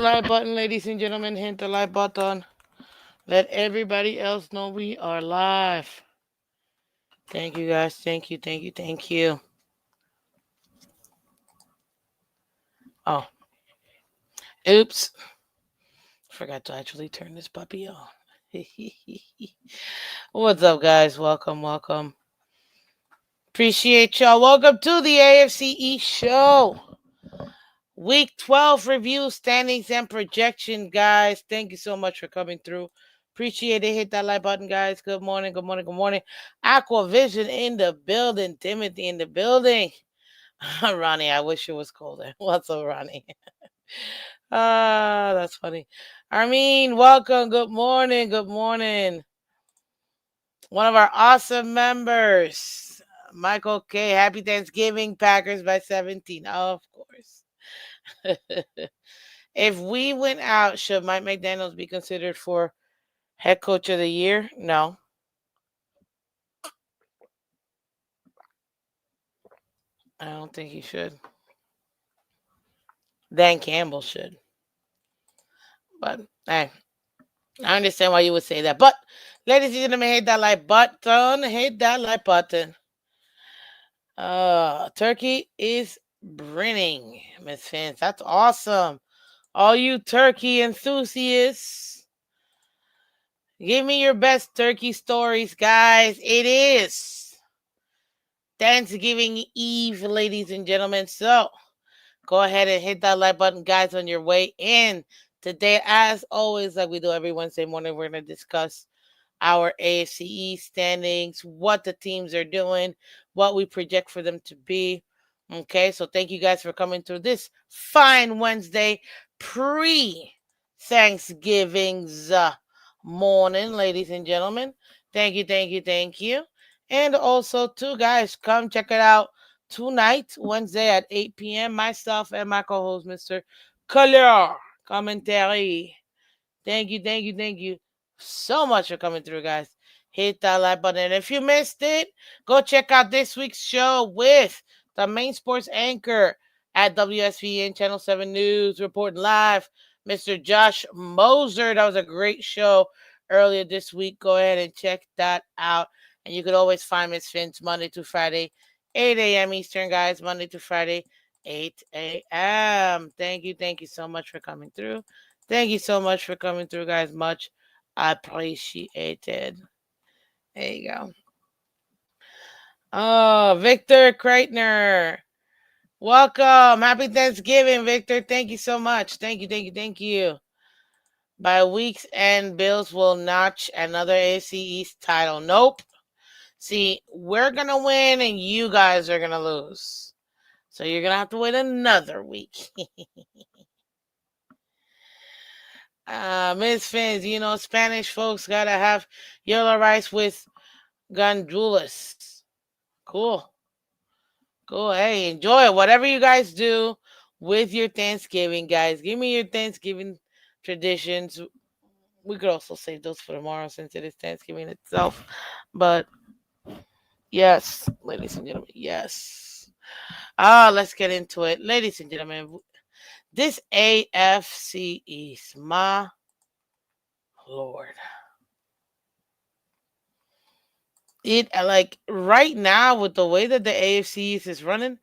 like button, ladies and gentlemen. Hit the like button. Let everybody else know we are live. Thank you, guys. Thank you, thank you, thank you. Oh, oops. Forgot to actually turn this puppy on. What's up, guys? Welcome, welcome. Appreciate y'all. Welcome to the AFC show. Week 12 review, standings, and projection, guys. Thank you so much for coming through. Appreciate it. Hit that like button, guys. Good morning, good morning, good morning. Aquavision in the building. Timothy in the building. Ronnie, I wish it was colder. What's up, Ronnie? That's funny. Armin, welcome. Good morning, good morning. One of our awesome members, Michael K. Happy Thanksgiving, Packers by 17. Of course. If we went out, should Mike McDaniels be considered for head coach of the year? No. I don't think he should. Dan Campbell should. But hey, I understand why you would say that. But ladies and gentlemen, hit that like button. Hit that like button. Turkey is brimming, Miss Phins. That's awesome. All you turkey enthusiasts, give me your best turkey stories, guys. It is Thanksgiving Eve, ladies and gentlemen. So go ahead and hit that like button, guys, on your way in. Today, as always, like we do every Wednesday morning, we're going to discuss our AFC standings, what the teams are doing, what we project for them to be. Okay, so thank you guys for coming through this fine Wednesday pre-Thanksgiving's morning, ladies and gentlemen. Thank you, thank you, thank you. And also, too, guys, come check it out tonight, Wednesday at 8 p.m. Myself and my co-host, Mr. Color Commentary. Thank you, thank you, thank you so much for coming through, guys. Hit that like button. And if you missed it, go check out this week's show with the main sports anchor at WSVN Channel 7 News, reporting live, Mr. Josh Moser. That was a great show earlier this week. Go ahead and check that out. And you can always find Miss Phins Monday to Friday, 8 a.m. Eastern, guys. Monday to Friday, 8 a.m. Thank you so much for coming through. Thank you so much for coming through, guys. Much appreciated. There you go. Oh, Victor Kreitner. Welcome. Happy Thanksgiving, Victor. Thank you so much. Thank you, thank you, thank you. By week's end, Bills will notch another AFC East title. Nope. See, we're going to win and you guys are going to lose. So you're going to have to wait another week. Miss Fins, you know, Spanish folks got to have yellow rice with gandules. Cool. Cool. Hey, enjoy it. Whatever you guys do with your Thanksgiving, guys. Give me your Thanksgiving traditions. We could also save those for tomorrow since it is Thanksgiving itself. But yes, ladies and gentlemen, yes. Let's get into it. Ladies and gentlemen, this AFC East, my Lord. It like right now with the way that the AFC East is running,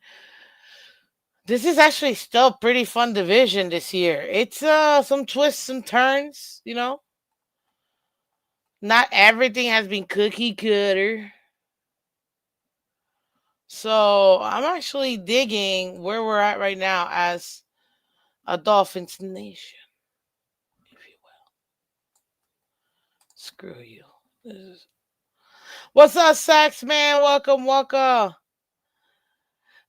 this is actually still a pretty fun division this year. It's some twists, some turns, you know. Not everything has been cookie cutter. So I'm actually digging where we're at right now as a Dolphins nation, if you will. Screw you. What's up, Sax man? Welcome, welcome.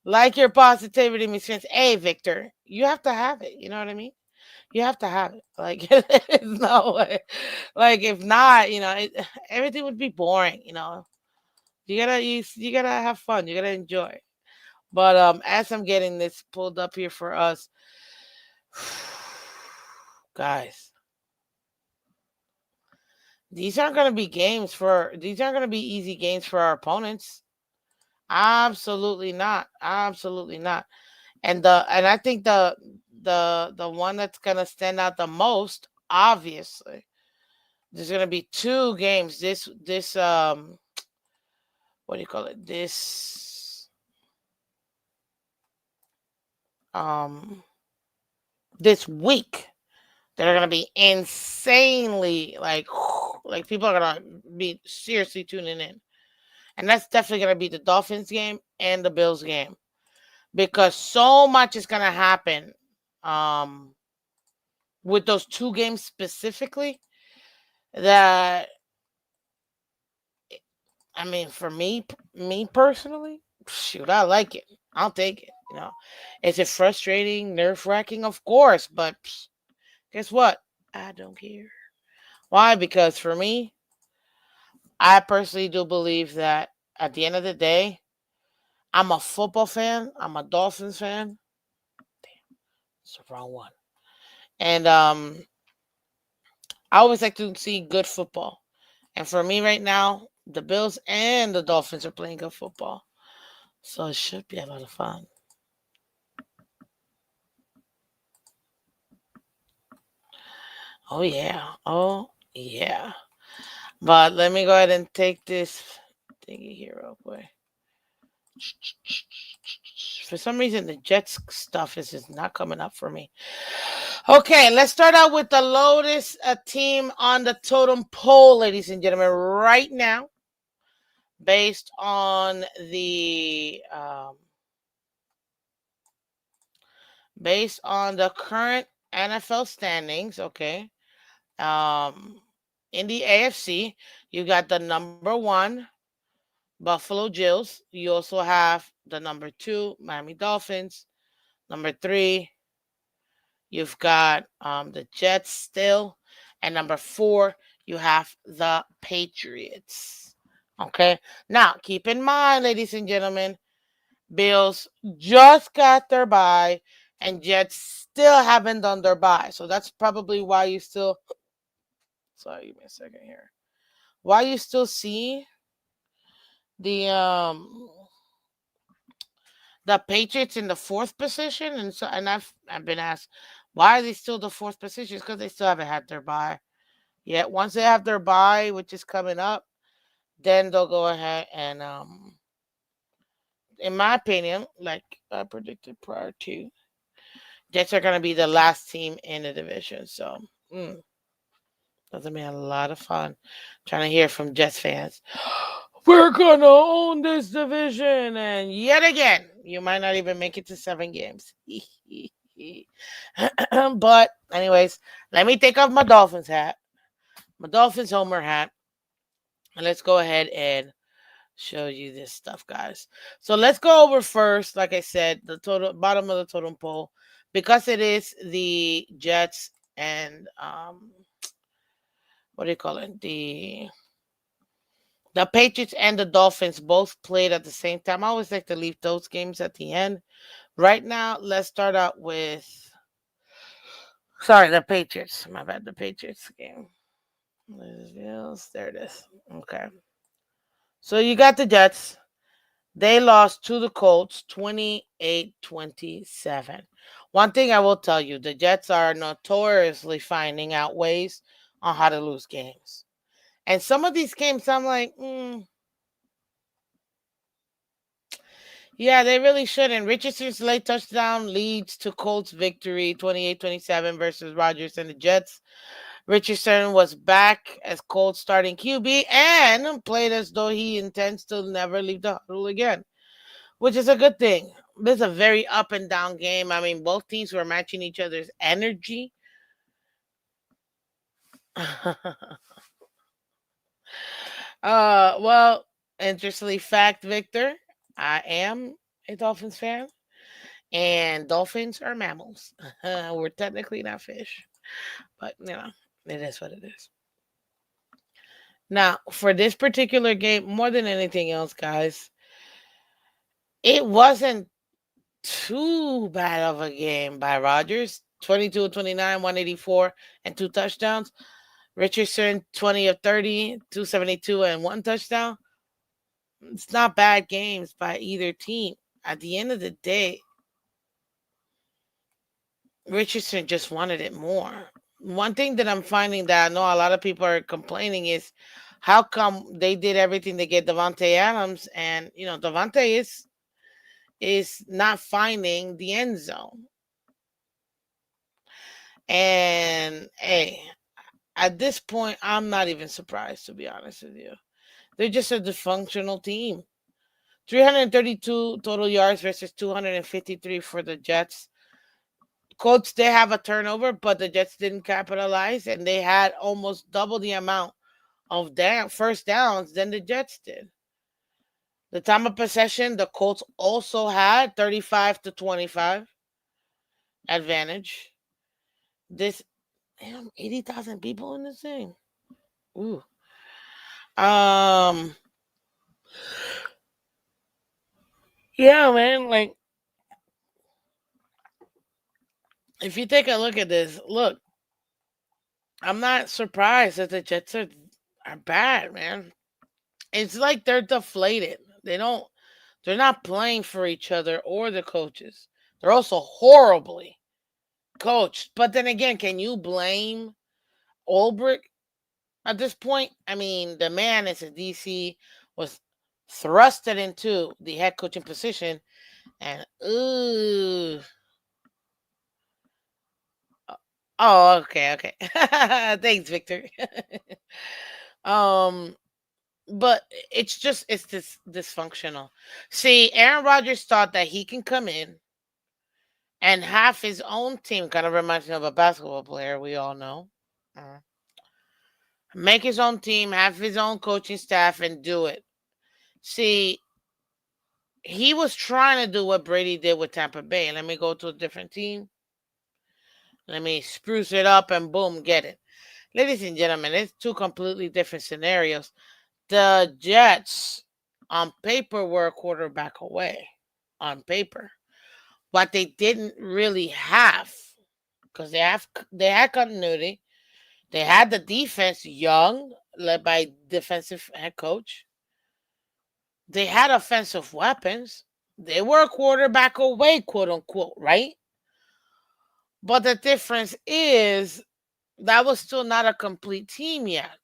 Like your positivity, Miss Vince. Hey, Victor, you have to have it. You know what I mean? You have to have it. Like, there's no way. Like, if not, everything would be boring. You gotta have fun. You gotta enjoy. But as I'm getting this pulled up here for us, guys, these aren't gonna be easy games for our opponents. Absolutely not. Absolutely not. And I think the one that's gonna stand out the most, obviously. There's gonna be two games. This what do you call it? Um this week. They're gonna be insanely like people are gonna be seriously tuning in. And that's definitely gonna be the Dolphins game and the Bills game. Because so much is gonna happen um with those two games specifically that I mean for me personally, shoot, I like it. I'll take it. Is it frustrating, nerve wracking? Of course, but guess what? I don't care. Why? Because for me, I personally do believe that at the end of the day, I'm a football fan. I'm a Dolphins fan. It's the wrong one. And I always like to see good football. And for me right now, the Bills and the Dolphins are playing good football. So it should be a lot of fun. Oh yeah. Oh yeah. But let me go ahead and take this thingy here real quick. For some reason, the Jets stuff is just not coming up for me. Okay, let's start out with the lowest team on the totem pole, ladies and gentlemen, right now, based on the current NFL standings. Okay, um, in the AFC, you got the number one Buffalo Bills. You also have the number two Miami Dolphins. Number three, you've got the Jets still. And number four, you have the Patriots. Okay. Now, keep in mind, ladies and gentlemen, Bills just got their bye, and Jets still haven't done their bye. So that's probably why you still. Sorry, give me a second here. Why you still see the the Patriots in the fourth position, and I've been asked why are they still the fourth position? It's because they still haven't had their bye yet. Once they have their bye, which is coming up, then they'll go ahead and in my opinion, like I predicted prior to, Jets are gonna be the last team in the division. So that's gonna be a lot of fun trying to hear from Jets fans. We're gonna own this division, and yet again, you might not even make it to 7 games. But anyways, let me take off my Dolphins hat, my Dolphins homer hat, and let's go ahead and show you this stuff, guys. So let's go over first, like I said, the total bottom of the totem pole, because it is the Jets and what do you call it? The Patriots and the Dolphins both played at the same time. I always like to leave those games at the end. Right now, let's start out with the Patriots. My bad, the Patriots game. There it is. Okay. So you got the Jets. They lost to the Colts 28-27. One thing I will tell you, the Jets are notoriously finding out ways on how to lose games. And some of these games, I'm like, yeah, they really shouldn't. Richardson's late touchdown leads to Colts victory 28-27 versus Rodgers and the Jets. Richardson was back as Colts starting QB and played as though he intends to never leave the huddle again, which is a good thing. This is a very up and down game. I mean, both teams were matching each other's energy. Well, interestingly, fact, Victor, I am a Dolphins fan, and dolphins are mammals. We're technically not fish, but it is what it is. Now, for this particular game, more than anything else, guys, it wasn't too bad of a game by Rodgers. 22-29, 184, and 2 touchdowns. Richardson, 20 of 30, 272, and 1 touchdown. It's not bad games by either team. At the end of the day, Richardson just wanted it more. One thing that I'm finding that I know a lot of people are complaining is how come they did everything to get Devontae Adams, and Devontae is not finding the end zone. And hey, at this point, I'm not even surprised, to be honest with you. They're just a dysfunctional team. 332 total yards versus 253 for the Jets. Colts, they have a turnover, but the Jets didn't capitalize, and they had almost double the amount of first downs than the Jets did. The time of possession, the Colts also had 35-25 advantage. This, damn, 80,000 people in this thing. Ooh. Um, yeah, man. Like, if you take a look at this, look, I'm not surprised that the Jets are bad, man. It's like they're deflated. They're not playing for each other or the coaches. They're also horribly coached. But then again, can you blame Ulbrich at this point? I mean, the man is a DC, was thrusted into the head coaching position, and ooh. Oh, okay, okay. Thanks, Victor. um, but it's this dysfunctional. See, Aaron Rodgers thought that he can come in and have his own team. Kind of reminds me of a basketball player we all know. Uh, Make his own team, have his own coaching staff, and do it. See, he was trying to do what Brady did with Tampa Bay. Let me go to a different team. Let me spruce it up, and boom, get it. Ladies and gentlemen, it's two completely different scenarios. The Jets, on paper, were a quarterback away. On paper, but they didn't really have, because they had continuity. They had the defense young, led by defensive head coach. They had offensive weapons. They were a quarterback away, quote unquote, right? But the difference is that was still not a complete team yet.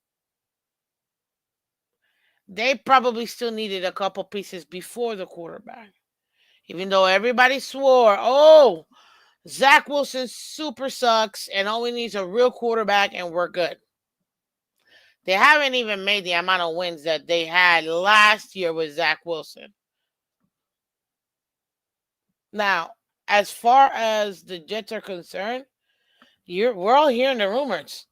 They probably still needed a couple pieces before the quarterback. Even though everybody swore, oh, Zach Wilson super sucks and all we need is a real quarterback and we're good. They haven't even made the amount of wins that they had last year with Zach Wilson. Now, as far as the Jets are concerned, we're all hearing the rumors.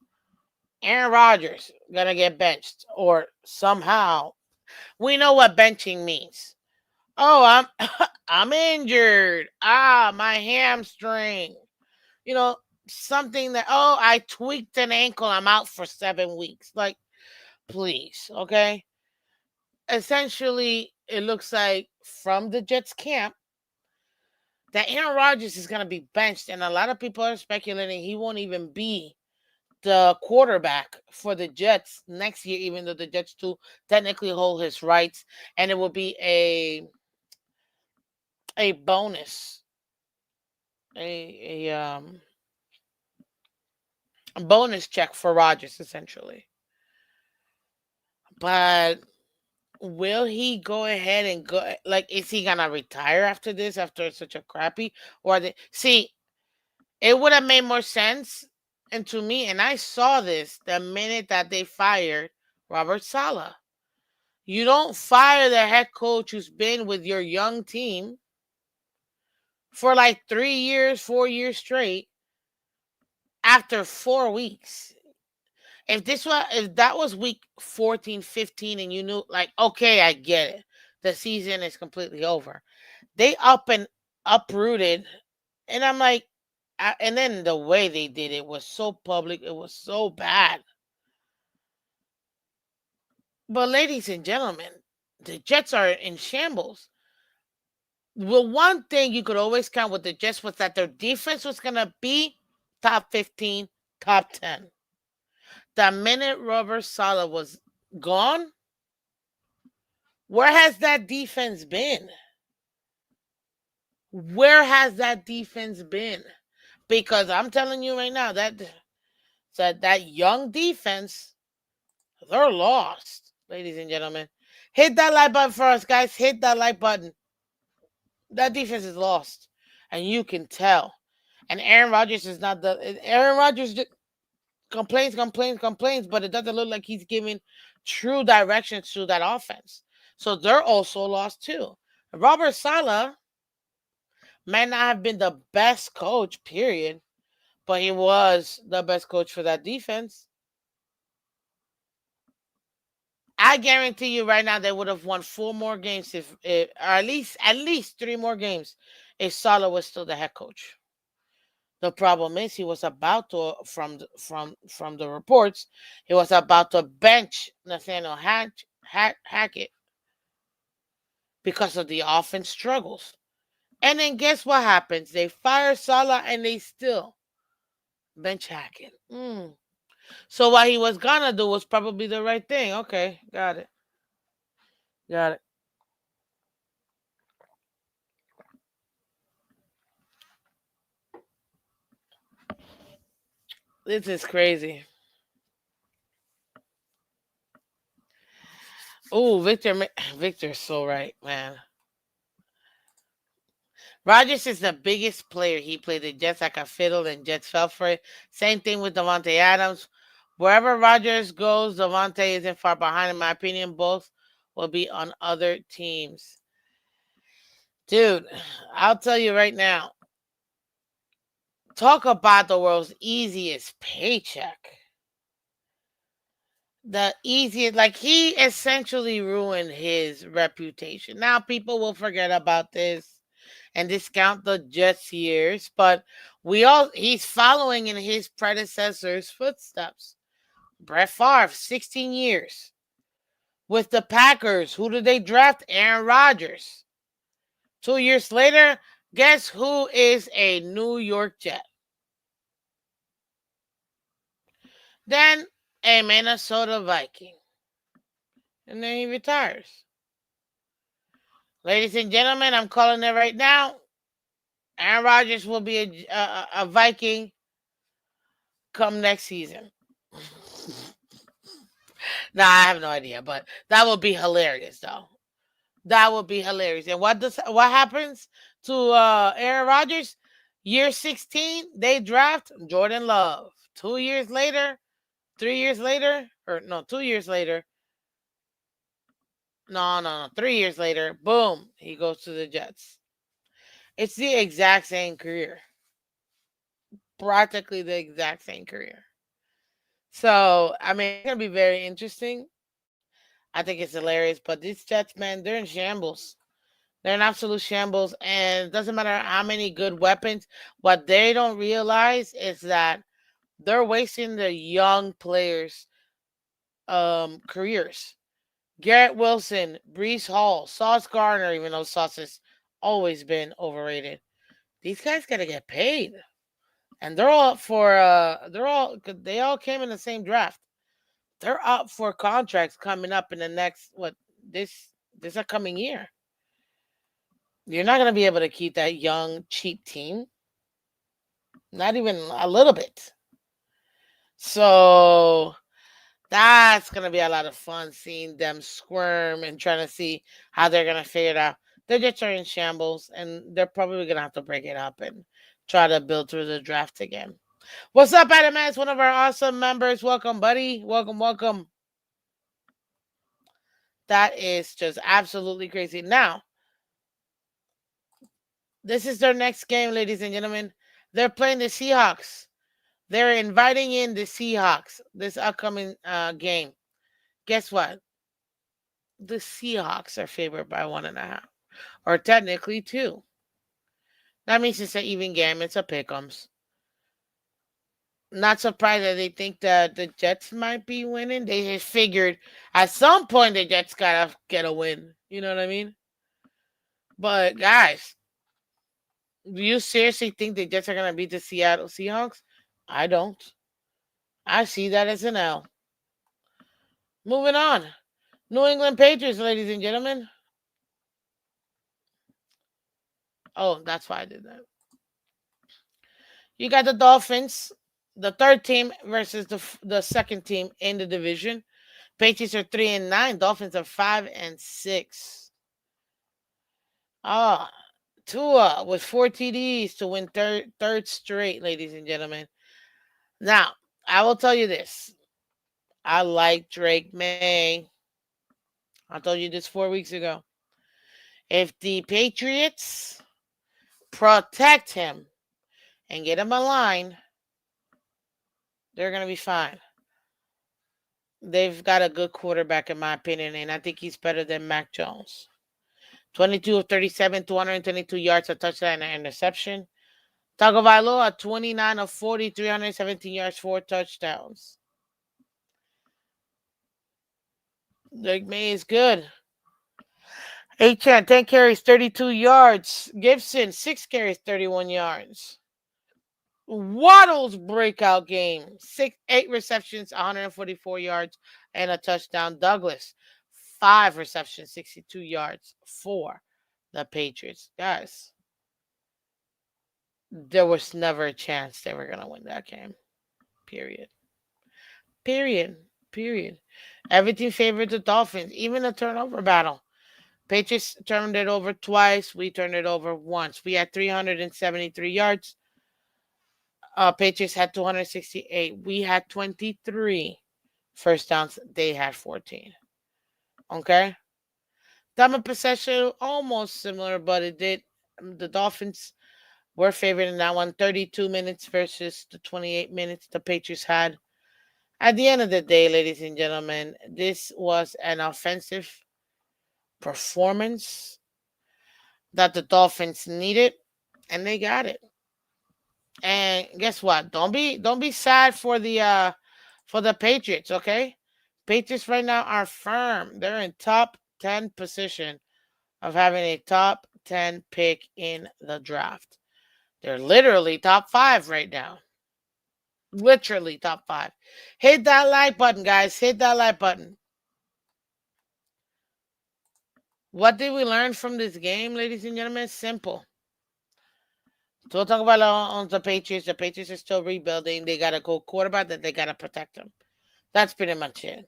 Aaron Rodgers gonna get benched, or somehow we know what benching means. Oh, I'm I'm injured. Ah, my hamstring. You know, something that, oh, I tweaked an ankle. I'm out for 7 weeks. Like, please, okay. Essentially, it looks like from the Jets camp that Aaron Rodgers is going to be benched, and a lot of people are speculating he won't even be the quarterback for the Jets next year, even though the Jets do technically hold his rights, and it will be a bonus, a bonus check for Rodgers, essentially. But will he go ahead and go? Like, is he gonna retire after this? After such a crappy, or see? It would have made more sense, and to me, and I saw this the minute that they fired Robert Saleh. You don't fire the head coach who's been with your young team for like 3 years, 4 years straight after 4 weeks. If that was week 14, 15, and you knew, like, okay, I get it. The season is completely over. They up and uprooted, and I'm like, and then the way they did it was so public. It was so bad. But ladies and gentlemen, the Jets are in shambles. Well, one thing you could always count with the Jets was that their defense was gonna be top 15, top 10. The minute Robert Saleh was gone, where has that defense been? Where has that defense been? Because I'm telling you right now that young defense, they're lost, ladies and gentlemen. Hit that like button for us, guys. Hit that like button. That defense is lost, and you can tell. And Aaron Rodgers is not the Aaron Rodgers just complains, but it doesn't look like he's giving true direction to that offense. So they're also lost too. Robert Sala might not have been the best coach, period, but he was the best coach for that defense. I guarantee you right now they would have won 4 more games if or at least 3 more games if Sala was still the head coach. The problem is he was about to from the reports he was about to bench Nathaniel Hackett because of the offense struggles. And then guess what happens? They fire Sala and they still bench Hackett. So what he was gonna do was probably the right thing. Okay, got it. Got it. This is crazy. Oh, Victor's so right, man. Rogers is the biggest player. He played the Jets like a fiddle, and Jets fell for it. Same thing with Devontae Adams. Wherever Rogers goes, Devontae isn't far behind. In my opinion, both will be on other teams. Dude, I'll tell you right now. Talk about the world's easiest paycheck. The easiest, like he essentially ruined his reputation. Now people will forget about this and discount the Jets years, but he's following in his predecessor's footsteps. Brett Favre, 16 years. With the Packers, who did they draft? Aaron Rodgers. 2 years later, guess who is a New York Jet? Then a Minnesota Viking. And then he retires. Ladies and gentlemen, I'm calling it right now. Aaron Rodgers will be a Viking come next season. Nah, I have no idea, but that would be hilarious, though. That would be hilarious. And what happens to Aaron Rodgers? Year 16, they draft Jordan Love. 2 years later, 3 years later, or no, 2 years later. No. 3 years later, boom, he goes to the Jets. It's the exact same career. Practically the exact same career. So, I mean, it's going to be very interesting. I think it's hilarious. But these Jets, man, they're in shambles. They're in absolute shambles. And it doesn't matter how many good weapons. What they don't realize is that they're wasting the young players' careers. Garrett Wilson, Brees Hall, Sauce Gardner, even though Sauce has always been overrated. These guys got to get paid. And they're all up for, they all came in the same draft. They're up for contracts coming up in the next this upcoming year. You're not going to be able to keep that young cheap team, not even a little bit. So that's going to be a lot of fun seeing them squirm and trying to see how they're going to figure it out. They're just in shambles, and they're probably going to have to break it up and try to build through the draft again. What's up, Adam? It's one of our awesome members. Welcome, buddy. Welcome. That is just absolutely crazy. Now, this is their next game, ladies and gentlemen. They're playing the Seahawks. They're inviting in the Seahawks this upcoming game. Guess what? The Seahawks are favored by 1.5, or technically 2. That means it's an even game. It's a pick'ems. Not surprised that they think that the Jets might be winning. They just figured at some point the Jets gotta get a win. You know what I mean? But guys, do you seriously think the Jets are gonna beat the Seattle Seahawks? I don't. I see that as an L. Moving on. New England Patriots, ladies and gentlemen. Oh, that's why I did that. You got the Dolphins, the third team versus the second team in the division. Patriots are 3-9. Dolphins are 5-6. Ah, Tua with four TDs to win third straight, ladies and gentlemen. Now, I will tell you this. I like Drake May. I told you this 4 weeks ago. If the Patriots protect him and get him a line, they're going to be fine. They've got a good quarterback, in my opinion, and I think he's better than Mac Jones. 22 of 37, 222 yards, a touchdown, and an interception. Tagovailoa, 29 of 40, 317 yards, four touchdowns. Drake May is good. 10 carries, 32 yards. Gibson, 6 carries, 31 yards. Waddle's breakout game. 8 receptions, 144 yards, and a touchdown. Douglas, 5 receptions, 62 yards for the Patriots. Guys, there was never a chance they were going to win that game. Period. Period. Period. Everything favored the Dolphins, even the turnover battle. Patriots turned it over twice. We turned it over once. We had 373 yards. Patriots had 268. We had 23 first downs. They had 14. Okay? Time of possession, almost similar, but it did. The Dolphins were favored in that one. 32 minutes versus the 28 minutes the Patriots had. At the end of the day, ladies and gentlemen, this was an offensive performance that the Dolphins needed, and they got it. And guess what? Don't be sad for the Patriots, okay? Patriots right now are firm. They're in top 10 position of having a top 10 pick in the draft. They're literally top 5 right now. Literally top 5. Hit that like button, guys. Hit that like button. What did we learn from this game, ladies and gentlemen? Simple. So we'll talk about on the Patriots. The Patriots are still rebuilding. They got a good quarterback that they got to protect them. That's pretty much it.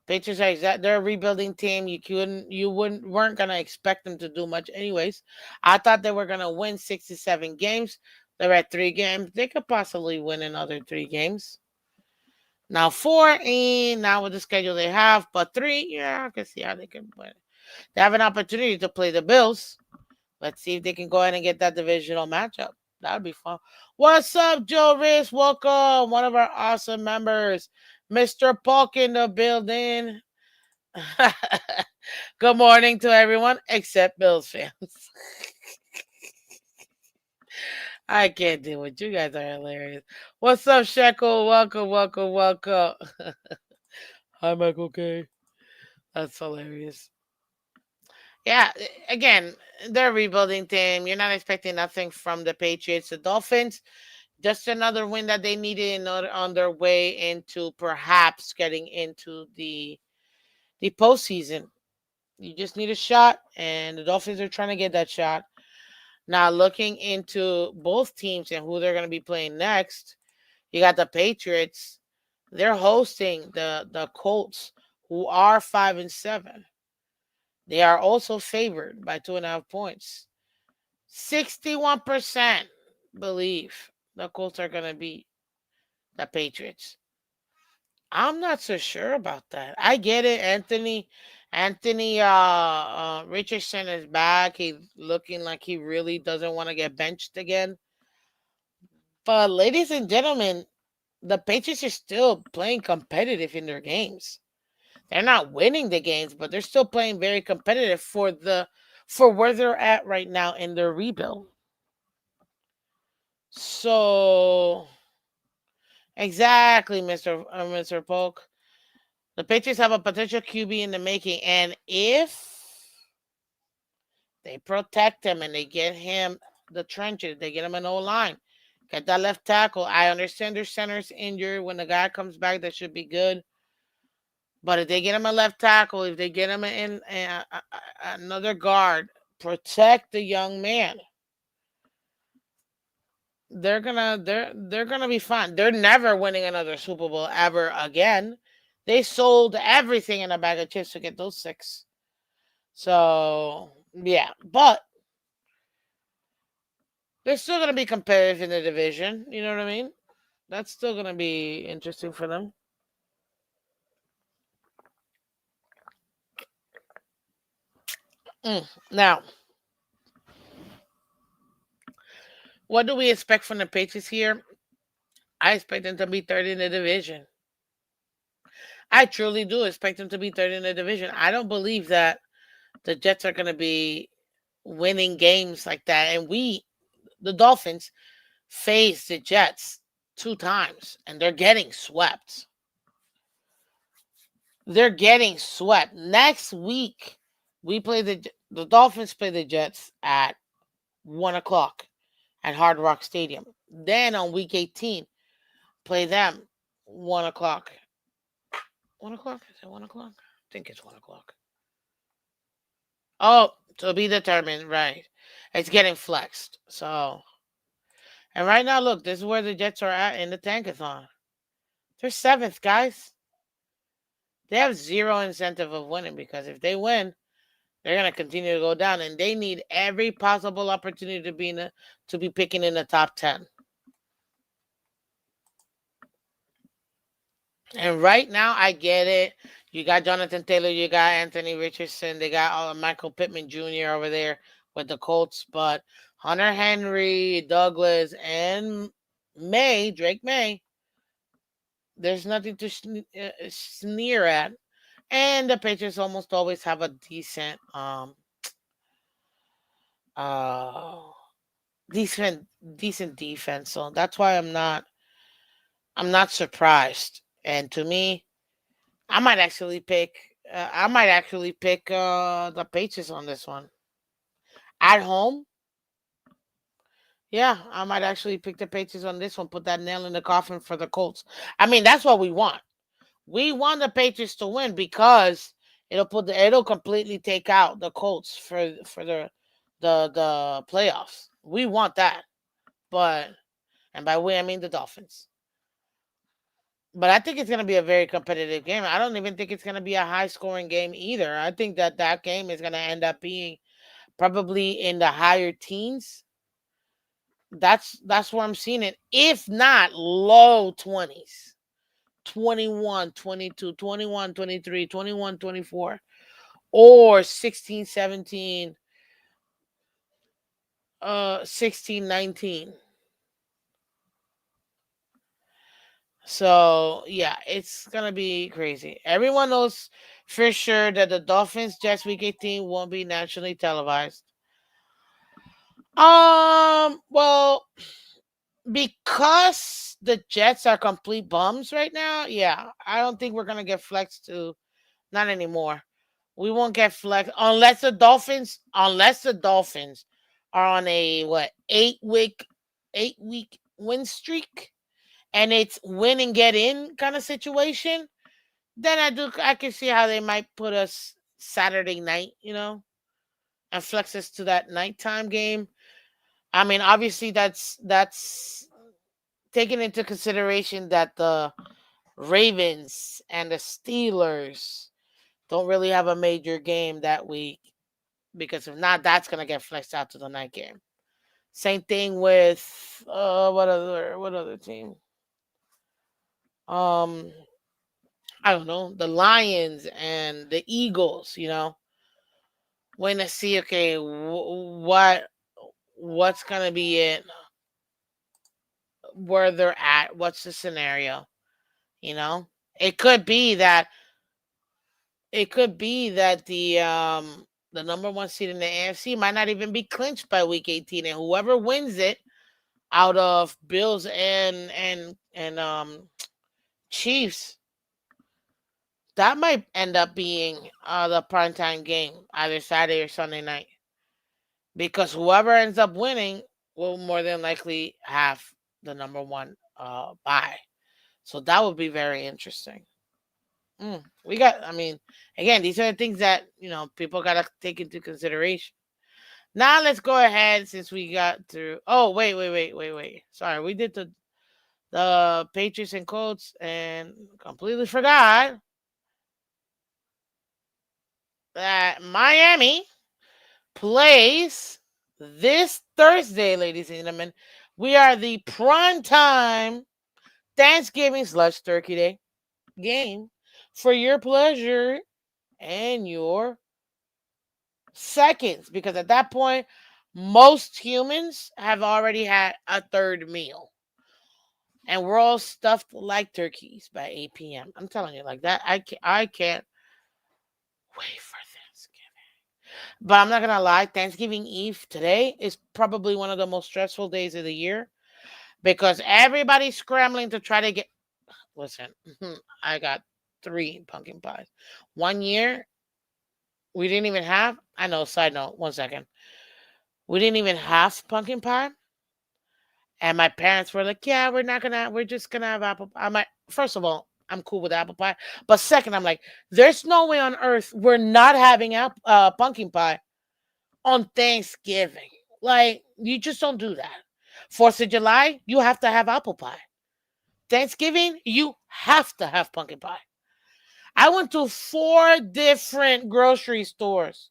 Patriots are they're a rebuilding team. Weren't gonna expect them to do much anyways. I thought they were gonna win 67 games. They're at 3 games. They could possibly win another 3 games. Now 4, and now with the schedule they have, but 3, yeah, I can see how they can win. They have an opportunity to play the Bills. Let's see if they can go ahead and get that divisional matchup. That would be fun. What's up, Joe Riz? Welcome. One of our awesome members, Mr. Polk in the building. Good morning to everyone except Bills fans. I can't deal with you guys. Are hilarious. What's up, Shekel? Welcome, welcome, welcome. Hi, Michael K. That's hilarious. Yeah, again, they're a rebuilding team. You're not expecting nothing from the Patriots. The Dolphins, just another win that they needed on their way into perhaps getting into the postseason. You just need a shot, and the Dolphins are trying to get that shot. Now, looking into both teams and who they're going to be playing next, you got the Patriots. They're hosting the Colts, who are 5-7. They are also favored by 2.5 points. 61% believe the Colts are going to beat the Patriots. I'm not so sure about that. I get it. Anthony Richardson is back. He's looking like he really doesn't want to get benched again. But ladies and gentlemen, the Patriots are still playing competitive in their games. They're not winning the games, but they're still playing very competitive for where they're at right now in their rebuild. So exactly, Mr. Polk. The Patriots have a potential QB in the making, and if they protect him and they get him the trenches, they get him an O-line, get that left tackle. I understand their center's injured. When the guy comes back, that should be good. But if they get him a left tackle, if they get him in another guard, protect the young man. they're gonna be fine. They're never winning another Super Bowl ever again. They sold everything in a bag of chips to get those six. So yeah, but they're still gonna be competitive in the division. You know what I mean? That's still gonna be interesting for them. Now, what do we expect from the Patriots here? I expect them to be third in the division. I truly do expect them to be third in the division. I don't believe that the Jets are going to be winning games like that. And the Dolphins, faced the Jets two times, and they're getting swept. They're getting swept. Next week, the Dolphins play the Jets at 1 o'clock at Hard Rock Stadium. Then on week 18, play them 1 o'clock. 1 o'clock? Is it 1 o'clock? I think it's 1 o'clock. Oh, to be determined, right? It's getting flexed. So, and right now, look, this is where the Jets are at in the tankathon. They're seventh, guys. They have zero incentive of winning because if they win, they're gonna continue to go down, and they need every possible opportunity to be picking in the top 10. And right now, I get it. You got Jonathan Taylor, you got Anthony Richardson, they got Michael Pittman Jr. over there with the Colts, but Hunter Henry, Douglas, and Drake May, there's nothing to sneer at. And the Patriots almost always have a uh decent defense. So that's why I'm not surprised. And to me, I might actually pick the Patriots on this one. At home, yeah, I might actually pick the Patriots on this one, put that nail in the coffin for the Colts. I mean, that's what we want. We want the Patriots to win because it'll completely take out the Colts for the playoffs. We want that. But and by we I mean the Dolphins. But I think it's going to be a very competitive game. I don't even think it's going to be a high scoring game either. I think that game is going to end up being probably in the higher teens. That's where I'm seeing it. If not low 20s. 21, 22, 21, 23, 21, 24, or 16, 17, 16, 19. So yeah, it's gonna be crazy. Everyone knows for sure that the Dolphins Jets Week 18 won't be nationally televised. Well, because the Jets are complete bums right now, yeah, I don't think we're gonna get flexed to not anymore. We won't get flexed unless the Dolphins are on a what 8-week win streak and it's win and get in kind of situation. Then I can see how they might put us Saturday night, and flex us to that nighttime game. I mean, obviously that's taking into consideration that the Ravens and the Steelers don't really have a major game that week because if not, that's gonna get flexed out to the night game. Same thing with what other team? Um, I don't know, the Lions and the Eagles. When to see okay, what's gonna be it, where they're at, what's the scenario? You know, it could be that the number one seed in the AFC might not even be clinched by week 18, and whoever wins it out of Bills and Chiefs, that might end up being the primetime game, either Saturday or Sunday night, because whoever ends up winning will more than likely have the number one bye. So that would be very interesting. I mean, again, these are the things that people gotta take into consideration. Now let's go ahead since we got through. Oh, wait. Sorry, we did the Patriots and Colts and completely forgot that Miami plays this Thursday, ladies and gentlemen. We are the prime time Thanksgiving slash Turkey Day game for your pleasure and your seconds, because at that point, most humans have already had a third meal. And we're all stuffed like turkeys by 8 p.m. I'm telling you, like that, I can't wait for Thanksgiving. But I'm not gonna lie, Thanksgiving Eve today is probably one of the most stressful days of the year because everybody's scrambling to try to get. Listen, I got 3 pumpkin pies. One year we didn't even have. I know. Side note. 1 second. We didn't even have pumpkin pie, and my parents were like, "Yeah, we're not gonna. We're just gonna have apple pie." I'm like, first of all, I'm cool with apple pie, but second, I'm like, there's no way on earth we're not having pumpkin pie on Thanksgiving. Like, you just don't do that. 4th of July, you have to have apple pie. Thanksgiving, you have to have pumpkin pie. I went to 4 different grocery stores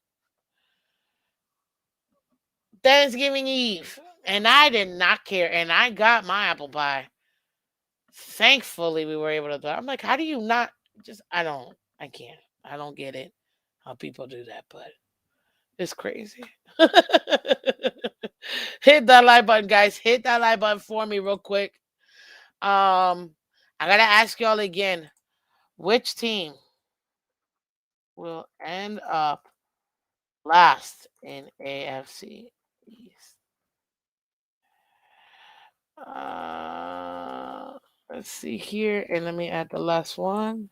Thanksgiving Eve, and I did not care, and I got my apple pie. Thankfully, we were able to do it. I'm like, how do you not just? I can't. I don't get it how people do that, but it's crazy. Hit that like button, guys. Hit that like button for me, real quick. I gotta ask y'all again, which team will end up last in AFC East? Uh, let's see here, and let me add the last one.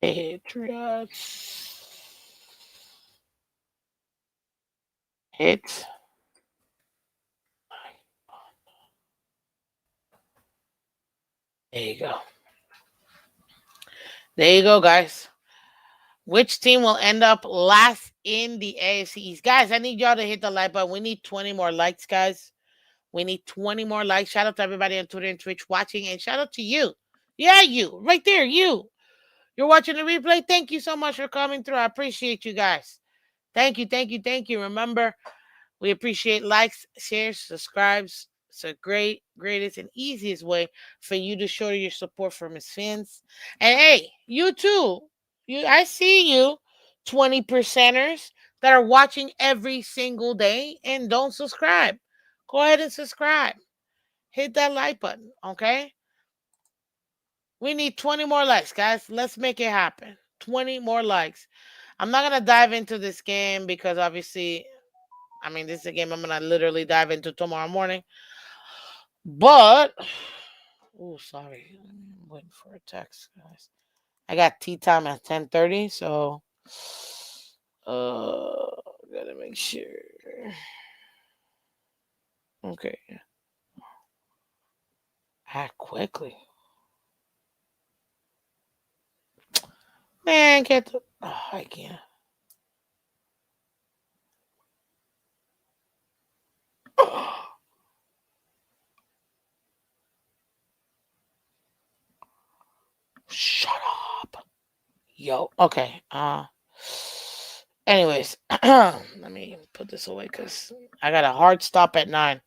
Patriots. Hit. There you go. There you go, guys. Which team will end up last in the AFC East? Guys, I need y'all to hit the like button. We need 20 more likes, guys. We need 20 more likes. Shout out to everybody on Twitter and Twitch watching, and shout out to you. Yeah, you. Right there, you. You're watching the replay. Thank you so much for coming through. I appreciate you guys. Thank you. Remember, we appreciate likes, shares, subscribes. It's a greatest, and easiest way for you to show your support for Miss Phins. And hey, you too. I see you, 20 percenters that are watching every single day and don't subscribe. Go ahead and subscribe. Hit that like button, okay? We need 20 more likes, guys. Let's make it happen. 20 more likes. I'm not going to dive into this game because obviously, I mean, this is a game I'm going to literally dive into tomorrow morning. But, oh, sorry. I'm waiting for a text, guys. I got tea time at 10:30, so gotta make sure. Okay. Act quickly. Man, get the. Oh, I can't. Shut up. Yo. Okay. Anyways, let me put this away because I got a hard stop at 9.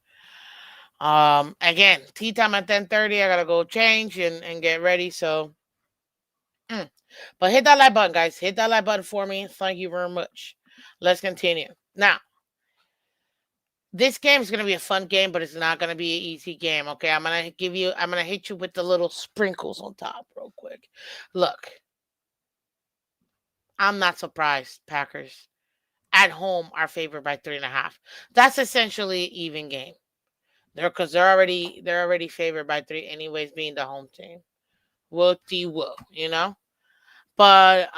Again, tea time at 10:30. I gotta go change and get ready. So, but hit that like button, guys. Hit that like button for me. Thank you very much. Let's continue. Now, this game is gonna be a fun game, but it's not gonna be an easy game. Okay, I'm gonna hit you with the little sprinkles on top, real quick. Look, I'm not surprised. Packers at home are favored by 3.5. That's essentially even game. They're already favored by 3, anyways, being the home team. Whoopty whoop, you know. But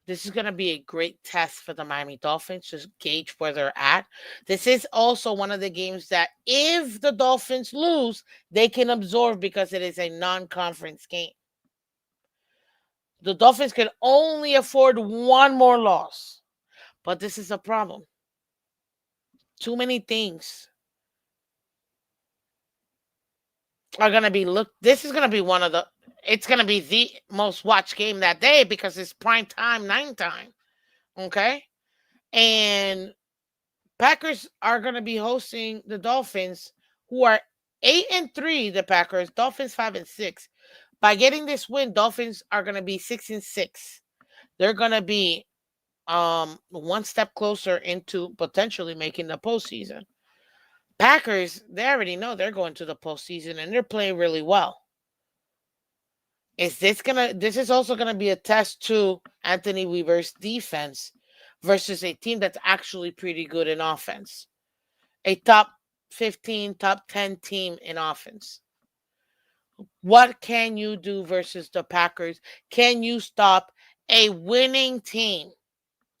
this is going to be a great test for the Miami Dolphins to gauge where they're at. This is also one of the games that if the Dolphins lose, they can absorb because it is a non-conference game. The Dolphins can only afford one more loss. But this is a problem. Too many things are gonna be looked. This is gonna be one of the. It's gonna be the most watched game that day because it's prime time, 9 time. Okay, and Packers are gonna be hosting the Dolphins, who are 8-3. The Packers, Dolphins 5-6. By getting this win, Dolphins are gonna be 6-6. They're gonna be one step closer into potentially making the postseason. Packers, they already know they're going to the postseason and they're playing really well. This is also gonna be a test to Anthony Weaver's defense versus a team that's actually pretty good in offense. A top 15, top 10 team in offense. What can you do versus the Packers? Can you stop a winning team?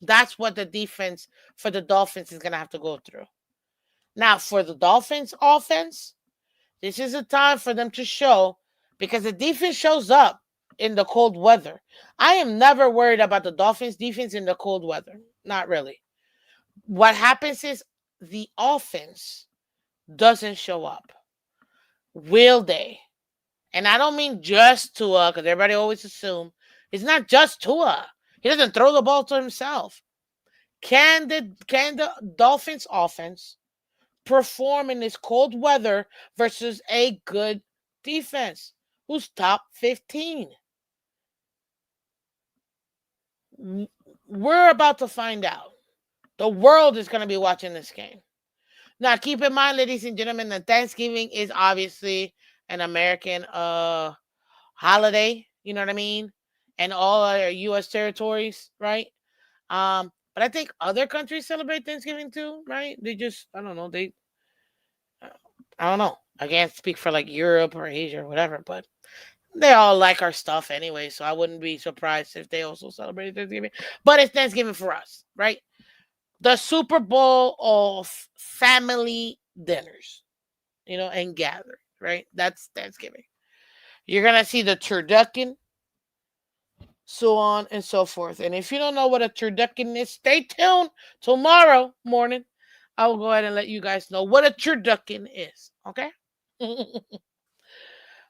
That's what the defense for the Dolphins is going to have to go through. Now, for the Dolphins offense, this is a time for them to show because the defense shows up in the cold weather. I am never worried about the Dolphins defense in the cold weather. Not really. What happens is the offense doesn't show up. Will they? And I don't mean just Tua, because everybody always assume it's not just Tua. He doesn't throw the ball to himself. Can the Dolphins offense perform in this cold weather versus a good defense who's top 15? We're about to find out. The world is going to be watching this game. Now, keep in mind, ladies and gentlemen, that Thanksgiving is obviously an American holiday. You know what I mean? And all our U.S. territories, right? But I think other countries celebrate Thanksgiving too, right? They just, I don't know, I don't know. I can't speak for like Europe or Asia or whatever, but they all like our stuff anyway, so I wouldn't be surprised if they also celebrated Thanksgiving. But it's Thanksgiving for us, right? The Super Bowl of family dinners, and gatherings, right? That's Thanksgiving. You're gonna see the turducken, so on and so forth. And if you don't know what a turducken is, stay tuned tomorrow morning. I will go ahead and let you guys know what a turducken is. Okay.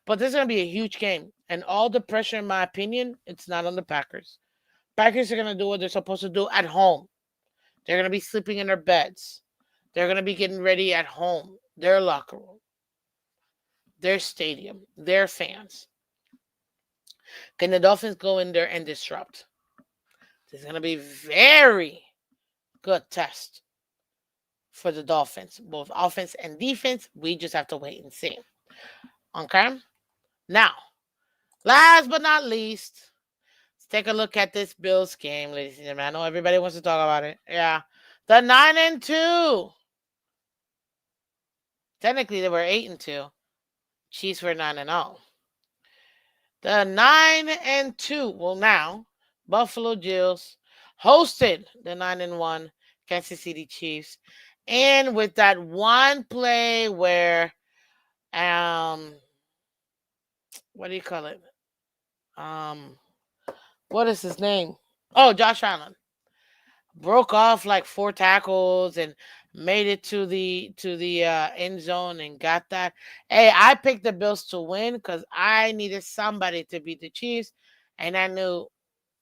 But this is gonna be a huge game, and all the pressure, in my opinion, it's not on the Packers. Packers are gonna do what they're supposed to do at home. They're gonna be sleeping in their beds. They're gonna be getting ready at home, their locker room, their stadium, their fans. Can the Dolphins go in there and disrupt? This is gonna be very good test for the Dolphins, both offense and defense. We just have to wait and see. Okay. Now, last but not least, let's take a look at this Bills game, ladies and gentlemen. I know everybody wants to talk about it. Yeah. The 9-2. Technically, they were 8-2. Chiefs were 9-0. The 9-2. Well, now, Buffalo Bills hosted the 9-1 Kansas City Chiefs. And with that one play where, what do you call it? What is his name? Oh, Josh Allen broke off like 4 tackles and made it to the end zone and got that. Hey, I picked the Bills to win because I needed somebody to beat the Chiefs, and I knew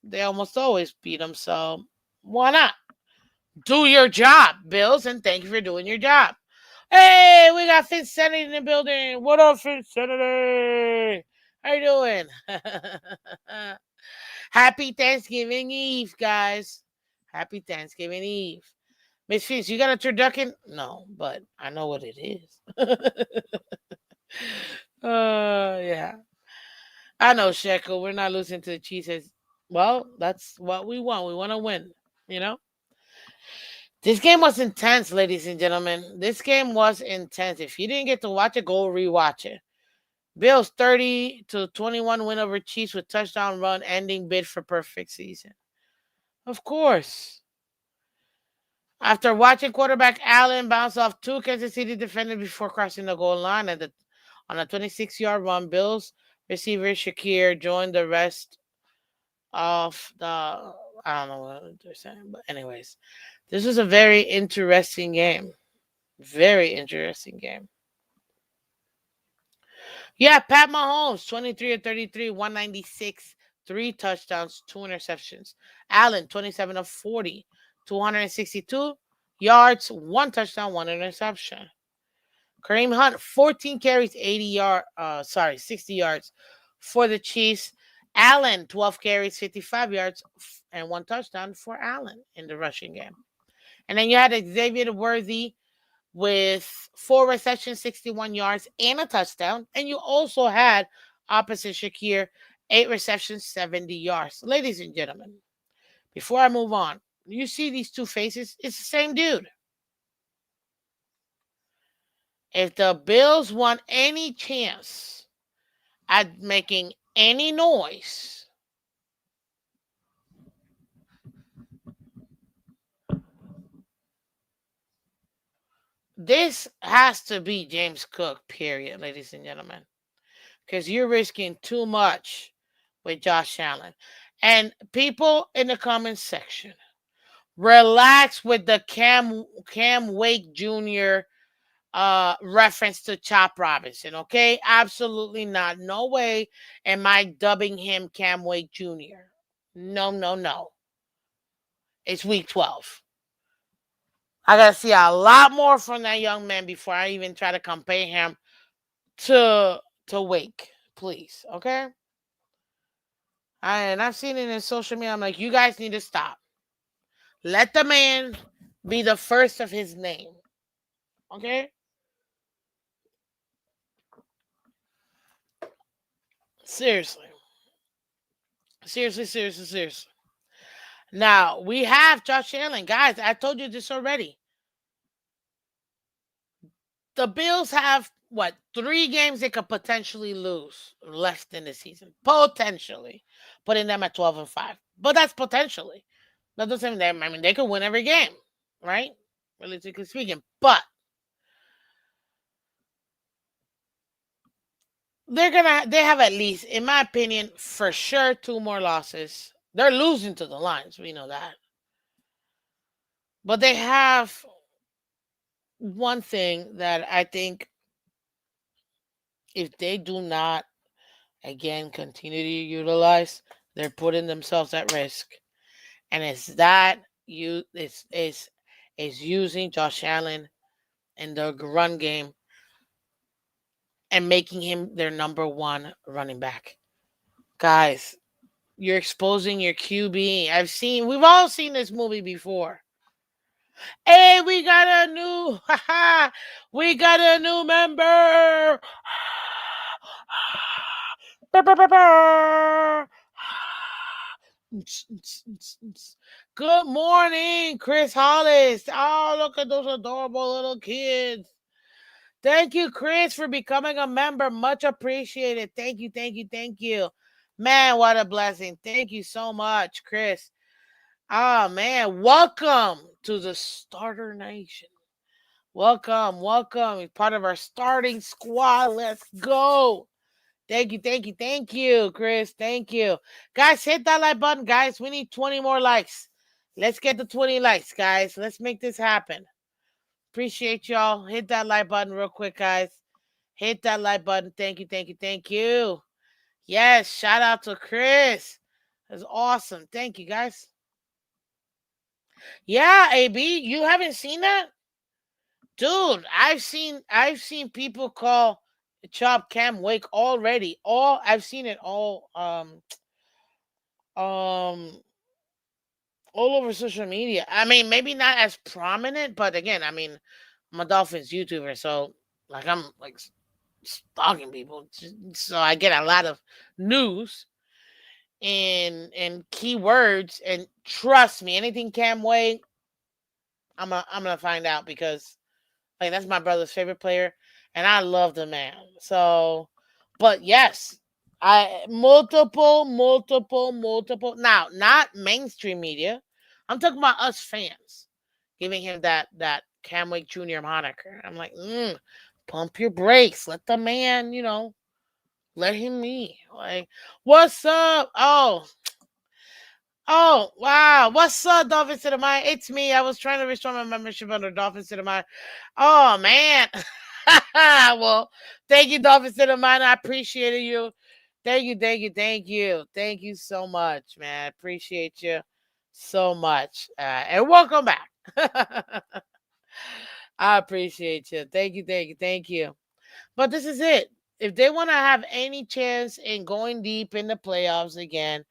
they almost always beat them. So why not? Do your job, Bills, and thank you for doing your job. Hey, we got Phins in the building. What up, Phins? How you doing? Happy Thanksgiving Eve, guys. Happy Thanksgiving Eve. Miss Phins, you got a turducken? No, but I know what it is. Yeah. I know, Shekel. We're not losing to the Chiefs. Well, that's what we want. We want to win, you know? This game was intense, ladies and gentlemen. This game was intense. If you didn't get to watch it, go rewatch it. Bills 30-21 win over Chiefs with touchdown run, ending bid for perfect season. Of course. After watching quarterback Allen bounce off 2 Kansas City defenders before crossing the goal line on a 26-yard run, Bills receiver Shakir joined the rest of the I don't know what they're saying, but anyways, this was a very interesting game. Very interesting game. Yeah, Pat Mahomes, 23 of 33, 196, three touchdowns, two interceptions. Allen, 27 of 40, 262 yards, one touchdown, one interception. Kareem Hunt, 14 carries, 60 yards for the Chiefs. Allen, 12 carries, 55 yards, and one touchdown for Allen in the rushing game. And then you had Xavier Worthy with four receptions, 61 yards, and a touchdown. And you also had opposite Shakir, eight receptions, 70 yards. Ladies and gentlemen, before I move on, you see these two faces? It's the same dude. If the Bills want any chance at making any noise, this has to be James Cook, period, ladies and gentlemen. Because you're risking too much with Josh Allen. And people in the comments section, relax with the Cam Wake Jr. Reference to Chop Robinson, okay? Absolutely not. No way am I dubbing him Cam Wake Jr. No, no, no. It's week 12. I gotta see a lot more from that young man before I even try to compare him to Wake, please, okay? And I've seen it in social media. I'm like, you guys need to stop. Let the man be the first of his name, okay? Seriously. Seriously, seriously, seriously. Now, we have Josh Allen. Guys, I told you this already. The Bills have, what, 3 games they could potentially lose left in the season. Potentially. Putting them at 12 and 5. But that's potentially. That doesn't mean, I mean, they could win every game, right? Realistically speaking. But they have at least, in my opinion, for sure 2 more losses. They're losing to the Lions. We know that. But they have one thing that I think if they do not again continue to utilize, they're putting themselves at risk. And it's that you is using Josh Allen in the run game and making him their number one running back. Guys, you're exposing your QB. We've all seen this movie before. Hey, we got a new, we got a new member. Good morning, Chris Hollis. Oh, look at those adorable little kids. Thank you, Chris, for becoming a member. Much appreciated. Thank you, thank you, thank you. Man, what a blessing. Thank you so much, Chris. Oh, man. Welcome to the Starter Nation. Welcome, welcome. You're part of our starting squad. Let's go. Thank you, thank you, thank you, Chris. Thank you. Guys, hit that like button, guys. We need 20 more likes. Let's get the 20 likes, guys. Let's make this happen. Appreciate y'all. Hit that like button real quick, guys. Hit that like button. Thank you, thank you, thank you. Yes, shout out to Chris. That's awesome. Thank you, guys. Yeah, AB, you haven't seen that? Dude, I've seen people call Chop Cam Wake already. I've seen it um all over social media. I mean, maybe not as prominent, but again, I mean, I'm a Dolphins YouTuber, so like I'm like stalking people, so I get a lot of news and keywords. And trust me, anything Cam Wake, I'm gonna find out because like that's my brother's favorite player, and I love the man. So, but yes, I multiple. Now, not mainstream media. I'm talking about us fans giving him that Cam Wake Jr. moniker. I'm like, pump your brakes. Let the man, let him be. Like, what's up? Oh, wow. What's up, Dolphins to the Mind? It's me. I was trying to restore my membership under Dolphins to the Mind. Oh, man. Well, thank you, Dolphins to the Mind. I appreciate you. Thank you, thank you, thank you. Thank you so much, man. I appreciate you so much. And welcome back. I appreciate you. Thank you, thank you, thank you. But this is it. If they want to have any chance in going deep in the playoffs again,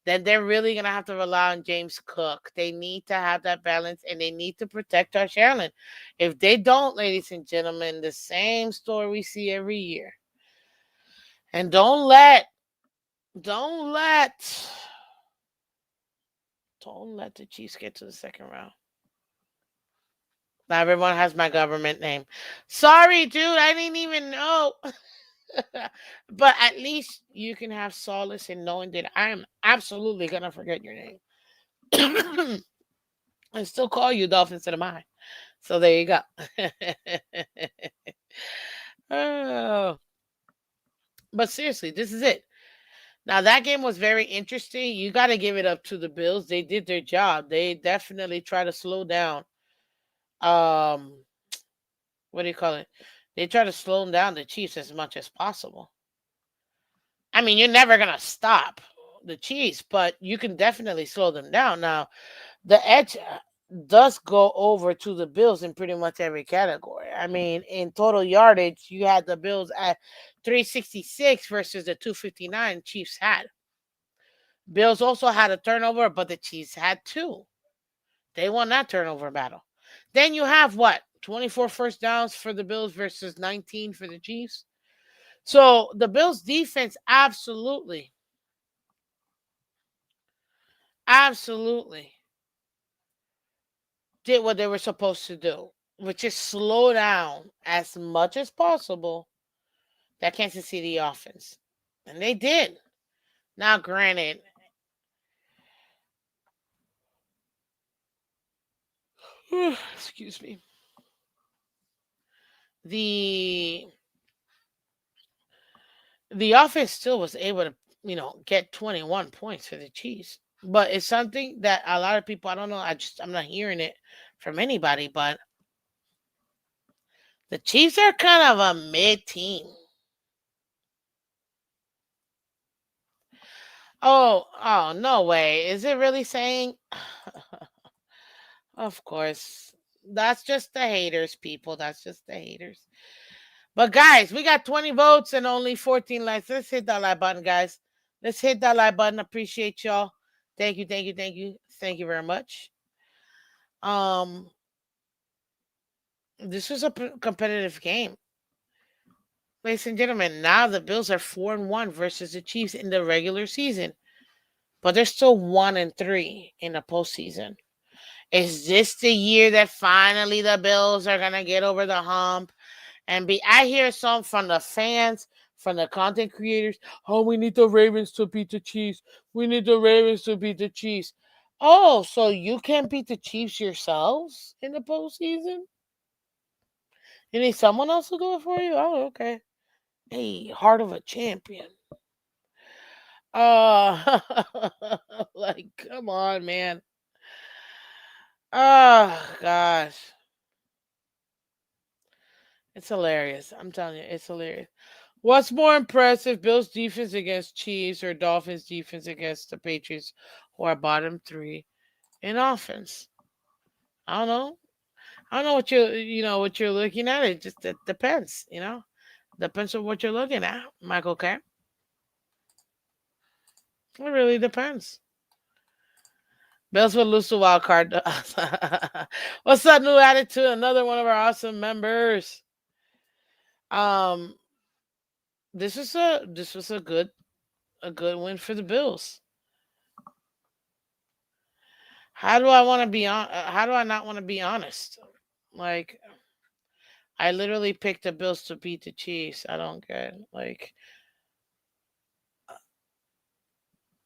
then they're really gonna have to rely on James Cook. They need to have that balance and they need to protect Josh Allen. If they don't, ladies and gentlemen, the same story we see every year. And don't let don't let the Chiefs get to the second round. Now everyone has my government name. Sorry, dude, I didn't even know. But at least you can have solace in knowing that I am absolutely gonna forget your name. I still call you Dolphins to the Mind. So there you go. Oh, but seriously, this is it. Now that game was very interesting. You got to give it up to the Bills. They did their job. They definitely try to slow down. Um, what do you call it? They try to slow down the Chiefs as much as possible. I mean, you're never gonna stop the Chiefs, but you can definitely slow them down. Now, the edge does go over to the Bills in pretty much every category. I mean, in total yardage, you had the Bills at 366 versus the 259 Chiefs had. Bills also had a turnover, but the Chiefs had two. They won that turnover battle. Then you have what? 24 first downs for the Bills versus 19 for the Chiefs. So the Bills defense absolutely did what they were supposed to do, which is slow down as much as possible that Kansas City offense. And they did. Now, granted, excuse me, the the offense still was able to, get 21 points for the Chiefs. But it's something that a lot of people, I don't know, I'm not hearing it from anybody, but the Chiefs are kind of a mid team. Oh, no way. Is it really saying? Of course. That's just the haters, people. That's just the haters. But guys, we got 20 votes and only 14 likes. Let's hit that like button, guys. Let's hit that like button. Appreciate y'all. Thank you, thank you, thank you. Thank you very much. Um, this was a competitive game. Ladies and gentlemen, now the Bills are 4-1 versus the Chiefs in the regular season. But they're still 1-3 in the postseason. Is this the year that finally the Bills are gonna get over the hump and be? I hear some from the fans, from the content creators. Oh, we need the Ravens to beat the Chiefs. We need the Ravens to beat the Chiefs. Oh, so you can't beat the Chiefs yourselves in the postseason? You need someone else to do it for you? Oh, okay. Hey, heart of a champion. Uh, like, come on, man. Oh, gosh. It's hilarious. I'm telling you, it's hilarious. What's more impressive, Bills defense against Chiefs or Dolphins defense against the Patriots, who are bottom three in offense? I don't know. I don't know what you're looking at. It depends. Depends on what you're looking at, Michael K. It really depends. Bills will lose the wild card. What's up, new attitude? Another one of our awesome members. Um, this was a good win for the Bills. How do I want to be on? How do I not want to be honest? Like, I literally picked the Bills to beat the Chiefs. I don't get like,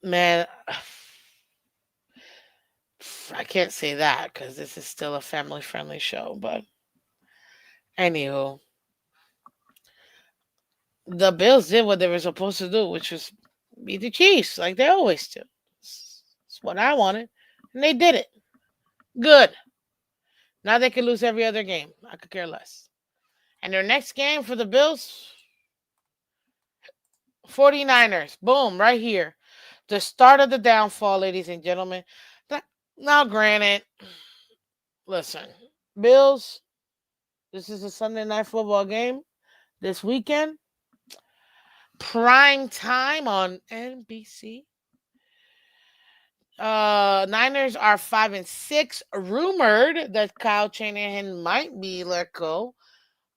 man. I can't say that because this is still a family-friendly show. But anywho, the Bills did what they were supposed to do, which was beat the Chiefs like they always do. It's That's what I wanted. And they did it. Good. Now they can lose every other game. I could care less. And their next game for the Bills, 49ers. Boom, right here. The start of the downfall, ladies and gentlemen. Now, granted, listen, Bills, this is a Sunday night football game this weekend. Prime time on NBC. Niners are 5-6. Rumored that Kyle Shanahan might be let go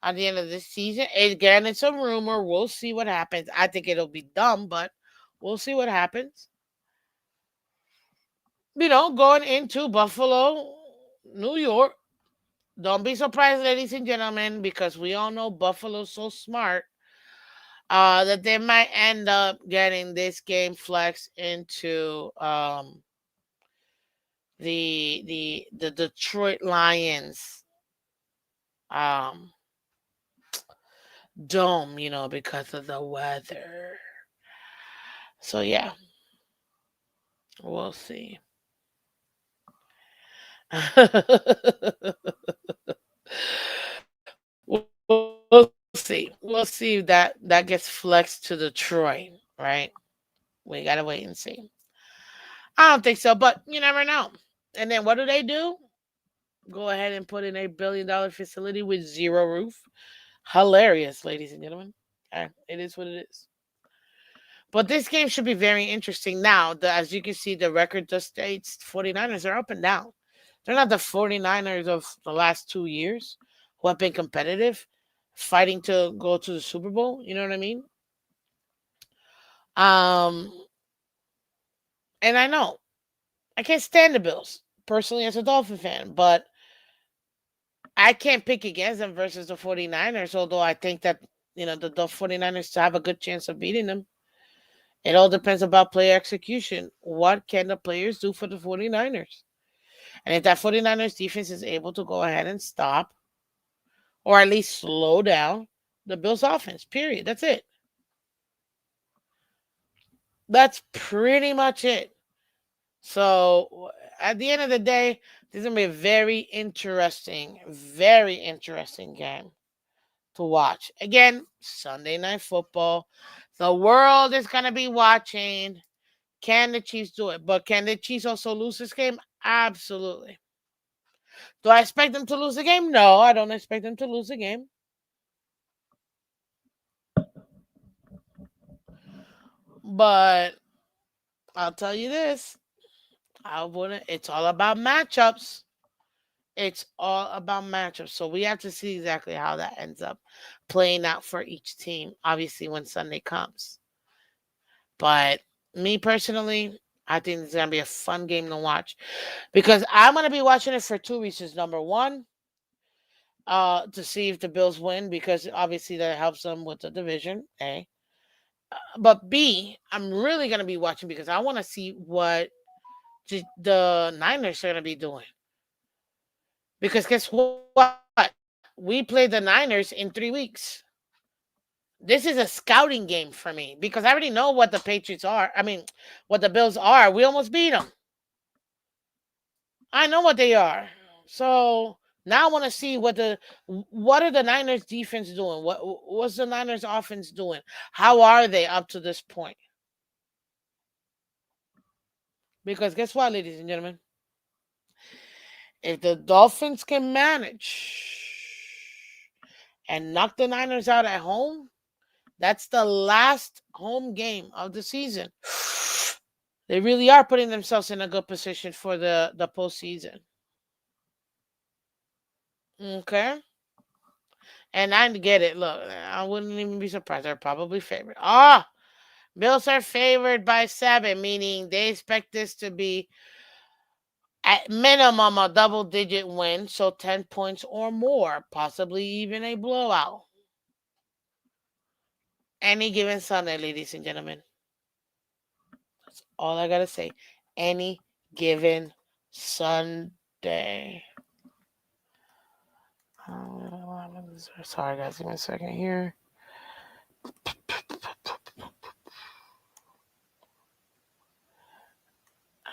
at the end of this season. Again, it's a rumor. We'll see what happens. I think it'll be dumb, but we'll see what happens. Going into Buffalo, New York. Don't be surprised, ladies and gentlemen, because we all know Buffalo's so smart that they might end up getting this game flexed into the Detroit Lions um dome, because of the weather. So yeah, we'll see. We'll see. We'll see if that gets flexed to Detroit, right? We gotta wait and see. I don't think so, but you never know. And then what do? Go ahead and put in $1 billion facility with zero roof. Hilarious, ladies and gentlemen. It is what it is. But this game should be very interesting. Now, as you can see, the record just states 49ers are up and down. They're not the 49ers of the last 2 years who have been competitive, fighting to go to the Super Bowl. You know what I mean? Um, and I know I can't stand the Bills personally as a Dolphin fan, but I can't pick against them versus the 49ers, although I think that, the 49ers have a good chance of beating them. It all depends about player execution. What can the players do for the 49ers? And if that 49ers defense is able to go ahead and stop or at least slow down the Bills offense, period. That's it. That's pretty much it. So at the end of the day, this is going to be a very interesting game to watch. Again, Sunday Night Football. The world is going to be watching. Can the Chiefs do it? But can the Chiefs also lose this game? Absolutely. Do I expect them to lose the game? No, I don't expect them to lose the game. But I'll tell you this. It's all about matchups. It's all about matchups. So we have to see exactly how that ends up playing out for each team, obviously, when Sunday comes. But me personally, I think it's going to be a fun game to watch because I'm going to be watching it for two reasons. Number one, to see if the Bills win because obviously that helps them with the division, A. But B, I'm really going to be watching because I want to see what the Niners are going to be doing. Because guess what? We play the Niners in 3 weeks. This is a scouting game for me because I already know what the Patriots are. I mean, what the Bills are. We almost beat them. I know what they are. So now I want to see what are the Niners defense doing? What's the Niners offense doing? How are they up to this point? Because guess what, ladies and gentlemen? If the Dolphins can manage and knock the Niners out at home, that's the last home game of the season. They really are putting themselves in a good position for the postseason. Okay? And I get it. Look, I wouldn't even be surprised. They're probably favored. Bills are favored by 7, meaning they expect this to be at minimum a double-digit win, so 10 points or more, possibly even a blowout. Any given Sunday, ladies and gentlemen. That's all I gotta say. Any given Sunday. Sorry, guys. Give me a second here.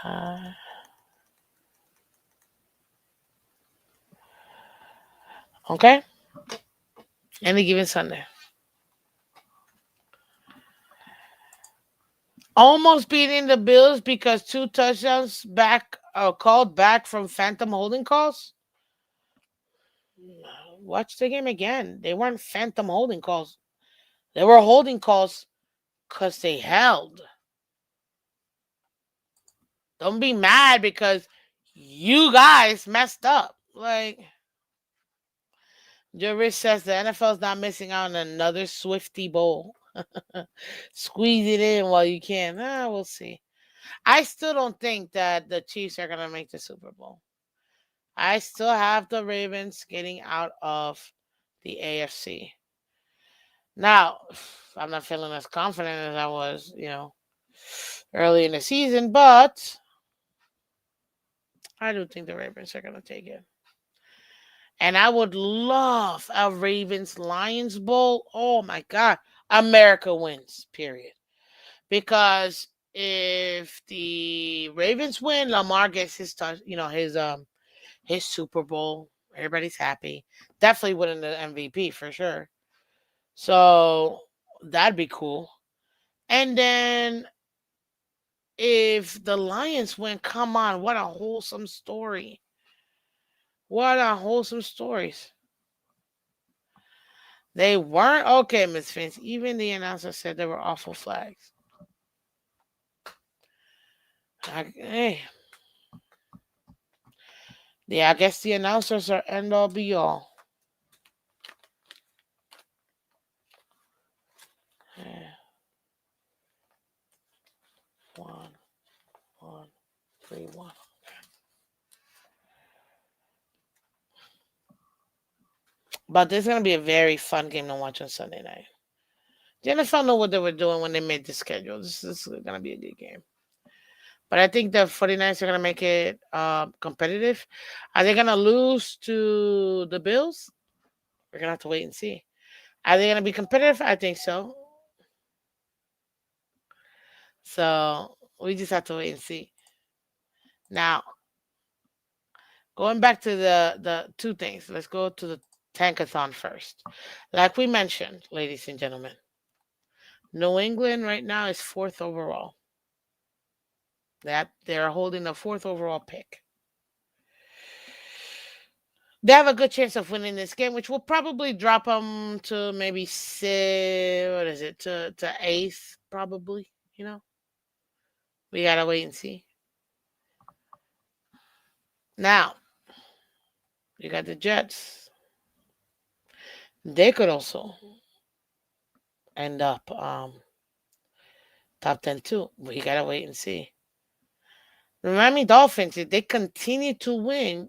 Uh, okay, any given Sunday. Almost beating the Bills because two touchdowns back called back from phantom holding calls. Watch the game again. They weren't phantom holding calls. They were holding calls because they held. Don't be mad because you guys messed up. Like, Jerry says the NFL's not missing out on another Swifty Bowl. Squeeze it in while you can. We'll see. I still don't think that the Chiefs are going to make the Super Bowl. I still have the Ravens getting out of the AFC. Now, I'm not feeling as confident as I was, early in the season, but I do think the Ravens are going to take it. And I would love a Ravens Lions Bowl. Oh my God. America wins, period. Because if the Ravens win, Lamar gets his touch, his Super Bowl. Everybody's happy. Definitely winning the MVP for sure. So that'd be cool. And then if the Lions win, come on, what a wholesome story. What a wholesome stories. They weren't okay, Miss Phins. Even the announcer said they were awful flags. Hey, yeah, I guess the announcers are end all be all. Yeah. One, one, 3-1. But this is gonna be a very fun game to watch on Sunday night. The NFL know what they were doing when they made the schedule. This is gonna be a good game. But I think the 49ers are gonna make it competitive. Are they gonna lose to the Bills? We're gonna have to wait and see. Are they gonna be competitive? I think so. So we just have to wait and see. Now, going back to the two things, let's go to the tankathon first. Like we mentioned, ladies and gentlemen, New England right now is fourth overall. That they're holding the fourth overall pick. They have a good chance of winning this game, which will probably drop them to maybe what is it, to eighth, probably. We gotta wait and see. Now, you got the Jets. They could also end up top 10 too. We gotta wait and see. The Miami Dolphins, if they continue to win,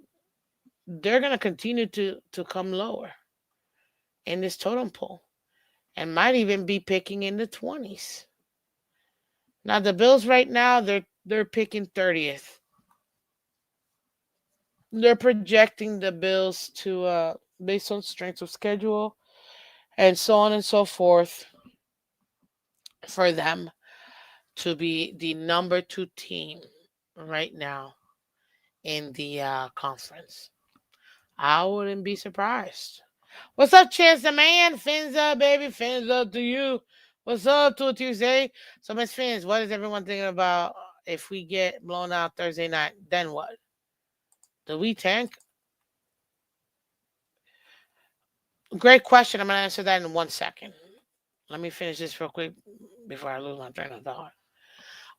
they're gonna continue to come lower in this totem pole, and might even be picking in the 20s. Now the Bills right now they're picking 30th. They're projecting the Bills to based on strength of schedule and so on and so forth for them to be the number 2 team right now in the conference. I wouldn't be surprised. What's up, Chance the Man? Fins up, baby. Fins up to you. What's up, to Tuesday? So, Miss Fins, what is everyone thinking about if we get blown out Thursday night? Then what? Do we tank? Great question. I'm going to answer that in 1 second. Let me finish this real quick before I lose my train of thought.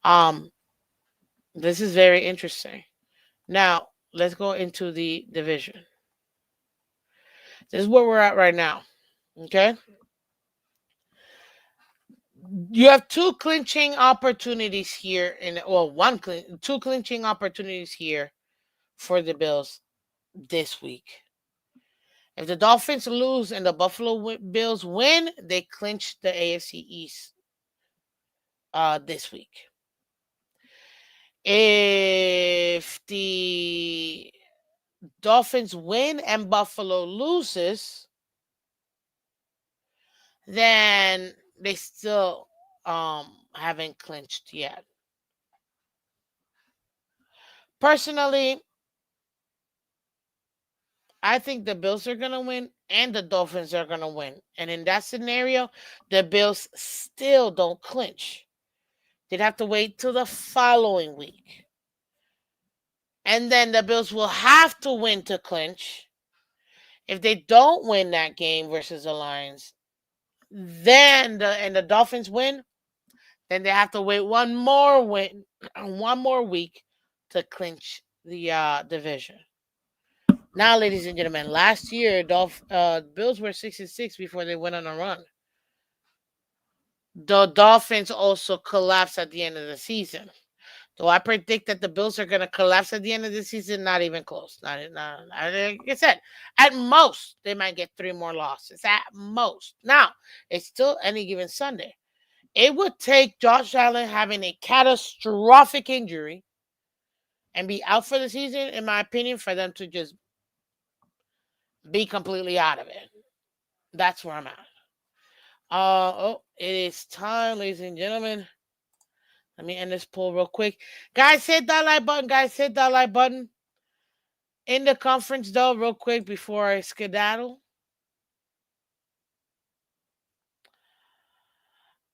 Um, this is very interesting. Now, let's go into the division. This is where we're at right now. Okay? You have two clinching opportunities here two clinching opportunities here for the Bills this week. If the Dolphins lose and the Buffalo Bills win, they clinch the AFC East this week. If the Dolphins win and Buffalo loses, then they still haven't clinched yet. Personally, I think the Bills are going to win and the Dolphins are going to win. And in that scenario, the Bills still don't clinch. They'd have to wait till the following week. And then the Bills will have to win to clinch. If they don't win that game versus the Lions, the Dolphins win, then they have to wait one more week to clinch the division. Now, ladies and gentlemen, last year Bills were 6-6 before they went on a run. The Dolphins also collapsed at the end of the season. So I predict that the Bills are going to collapse at the end of the season. Not even close. Like I said, at most they might get 3 more losses. At most. Now it's still any given Sunday. It would take Josh Allen having a catastrophic injury and be out for the season, in my opinion, for them to just be completely out of it. That's where I'm at. It is time, ladies and gentlemen. Let me end this poll real quick. Guys, hit that like button. Guys, hit that like button. In the conference, though, real quick before I skedaddle.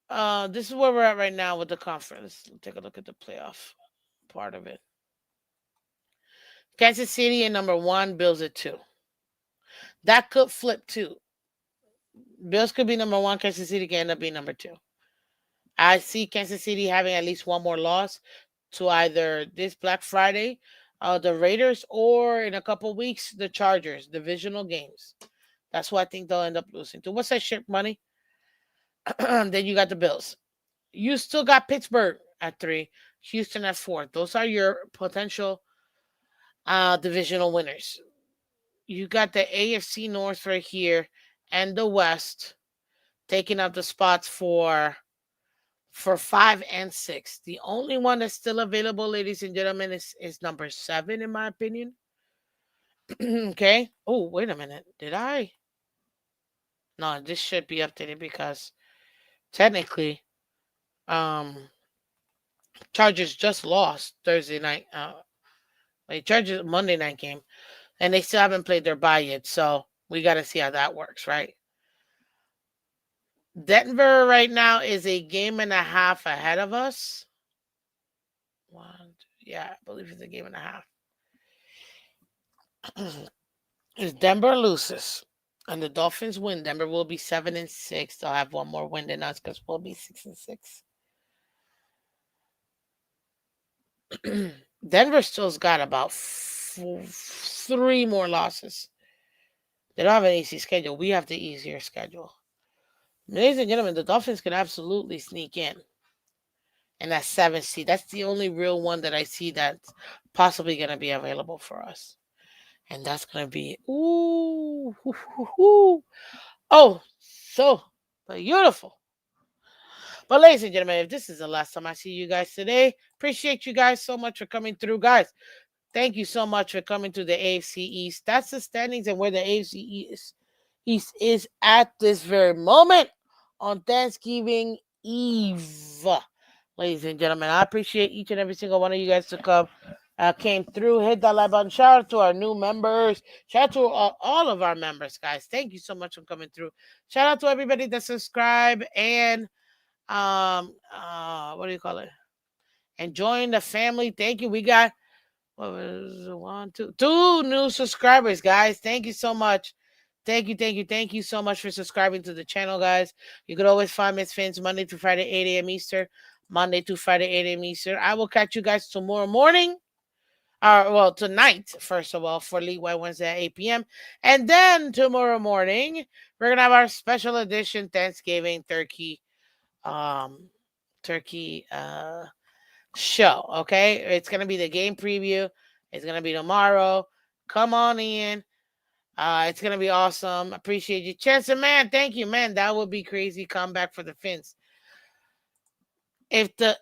This is where we're at right now with the conference. Let's take a look at the playoff part of it. Kansas City at number 1, Bills at 2. That could flip too. Bills could be number 1. Kansas City can end up being number 2. I see Kansas City having at least one more loss to either this Black Friday, the Raiders, or in a couple weeks, the Chargers, divisional games. That's what I think they'll end up losing to. What's that shit money? Then you got the Bills. You still got Pittsburgh at 3, Houston at 4. Those are your potential divisional winners. You got the AFC North right here and the West taking up the spots for 5 and 6. The only one that's still available, ladies and gentlemen, is number 7, in my opinion. Okay. Oh, wait a minute. Did I? No, this should be updated because technically, Chargers just lost Thursday night. Chargers Monday night game, and they still haven't played their bye yet. So we got to see how that works, right? Denver right now is a game and a half ahead of us. Yeah, I believe it's a game and a half. If Denver loses and the Dolphins win, Denver will be 7-6. They'll have one more win than us because we'll be 6-6. Denver still's got about 3 more losses. They don't have an easy schedule. We have the easier schedule. Ladies and gentlemen, the Dolphins could absolutely sneak in. And that 7th seed, that's the only real one that I see that's possibly going to be available for us. And that's going to be, oh, so beautiful. But ladies and gentlemen, if this is the last time I see you guys today, appreciate you guys so much for coming through. Guys, thank you so much for coming to the AFC East. That's the standings and where the AFC East is at this very moment on Thanksgiving Eve. Ladies and gentlemen, I appreciate each and every single one of you guys to come. Came through, hit that like button. Shout out to our new members. Shout out to all of our members, guys. Thank you so much for coming through. Shout out to everybody that subscribe and what do you call it? And join the family. Thank you. We got what was it, two new subscribers, guys. Thank you so much. Thank you so much for subscribing to the channel, guys. You could always find Miss Phins Monday through Friday, 8 a.m. Eastern. Monday through Friday, 8 a.m. Eastern. I will catch you guys tomorrow morning. Tonight, first of all, for League White Wednesday at 8 p.m. And then tomorrow morning, we're going to have our special edition Thanksgiving turkey show, okay? It's going to be the game preview. It's going to be tomorrow. Come on in. It's going to be awesome. Appreciate you. Chancellor, man, thank you, man. That would be crazy comeback for the Phins. If the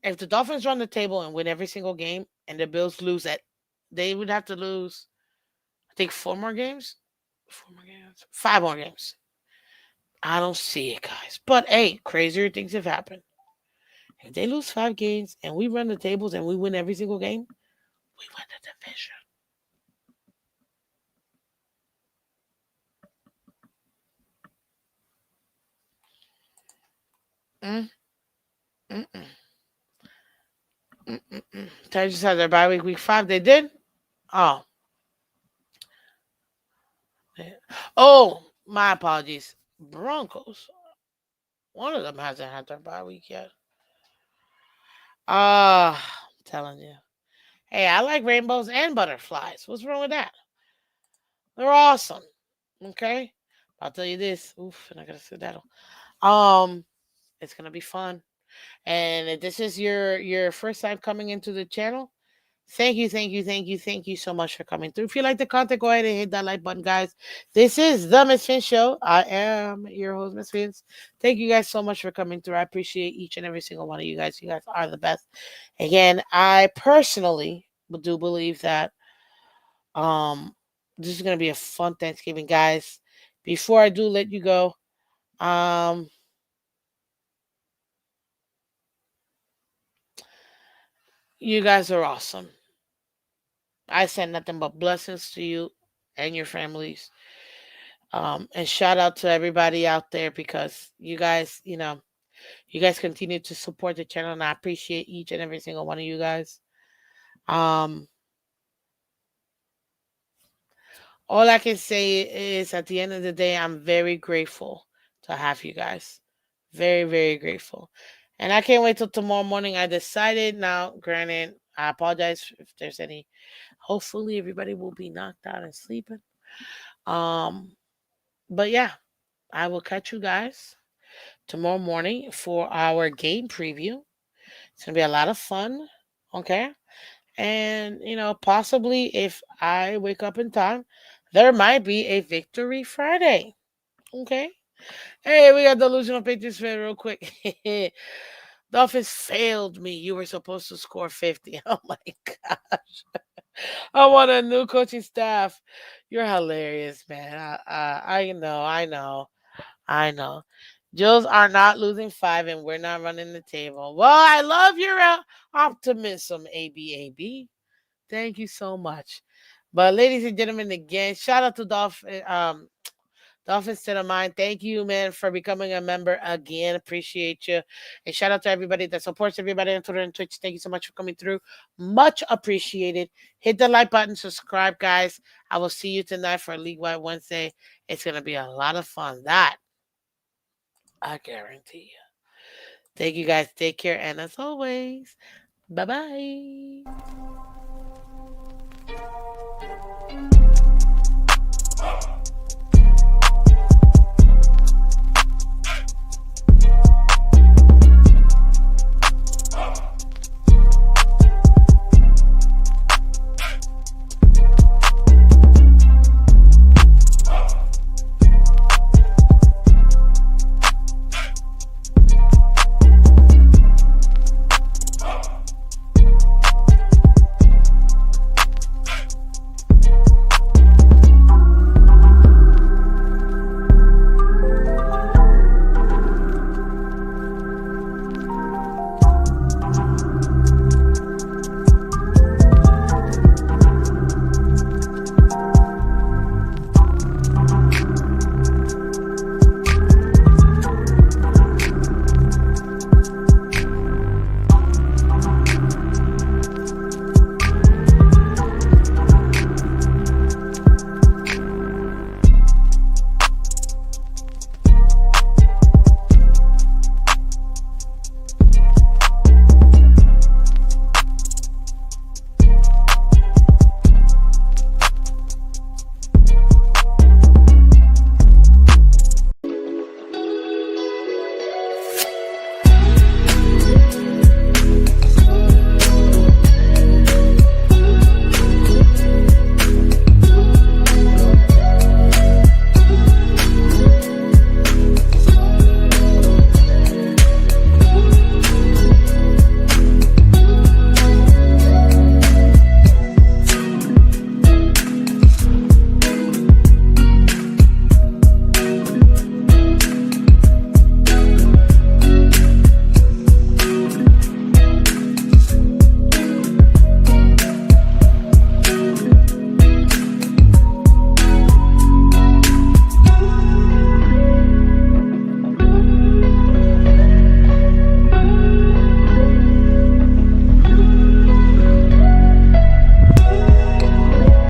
if the Dolphins run the table and win every single game and the Bills lose they would have to lose, I think, 4 more games? 4 more games? 5 more games. I don't see it, guys. But, hey, crazier things have happened. If they lose 5 games and we run the tables and we win every single game, We win the division. Mm, mm, mm, Titans had their bye week 5. They did? Oh. Oh, my apologies. Broncos. One of them hasn't had their bye week yet. I'm telling you. Hey, I like rainbows and butterflies. What's wrong with that? They're awesome. Okay? I'll tell you this. Oof, and I gotta sit down. Um, it's gonna be fun. And if this is your first time coming into the channel, thank you, thank you, thank you, thank you so much for coming through. If you like the content, go ahead and hit that like button, guys. This is the Miss Fin Show. I am your host, Miss Fins. Thank you guys so much for coming through. I appreciate each and every single one of you guys. You guys are the best. Again, I personally do believe that this is gonna be a fun Thanksgiving, guys. Before I do let you go, um you guys are awesome. I send nothing but blessings to you and your families. And shout out to everybody out there because you guys continue to support the channel, and I appreciate each and every single one of you guys. Um, all I can say is at the end of the day, I'm very grateful to have you guys. Very, very grateful. And I can't wait till tomorrow morning. I decided now, granted, I apologize if there's any. Hopefully, everybody will be knocked out and sleeping. Um, but yeah, I will catch you guys tomorrow morning for our game preview. It's gonna be a lot of fun. Okay. And possibly if I wake up in time, there might be a victory Friday. Okay. Hey, we got delusional Patriots fan real quick. Dolphins failed me. You were supposed to score 50. Oh my gosh. I want a new coaching staff. You're hilarious, man. I know, I know. I know. Jills are not losing 5 and we're not running the table. Well, I love your optimism, ABAB. Thank you so much. But ladies and gentlemen, again, shout out to Dolphins to the Mind. Thank you, man, for becoming a member again. Appreciate you. And shout out to everybody that supports everybody on Twitter and Twitch. Thank you so much for coming through. Much appreciated. Hit the like button, subscribe, guys. I will see you tonight for League Wide Wednesday. It's going to be a lot of fun. That I guarantee you. Thank you guys. Take care. And as always, bye bye.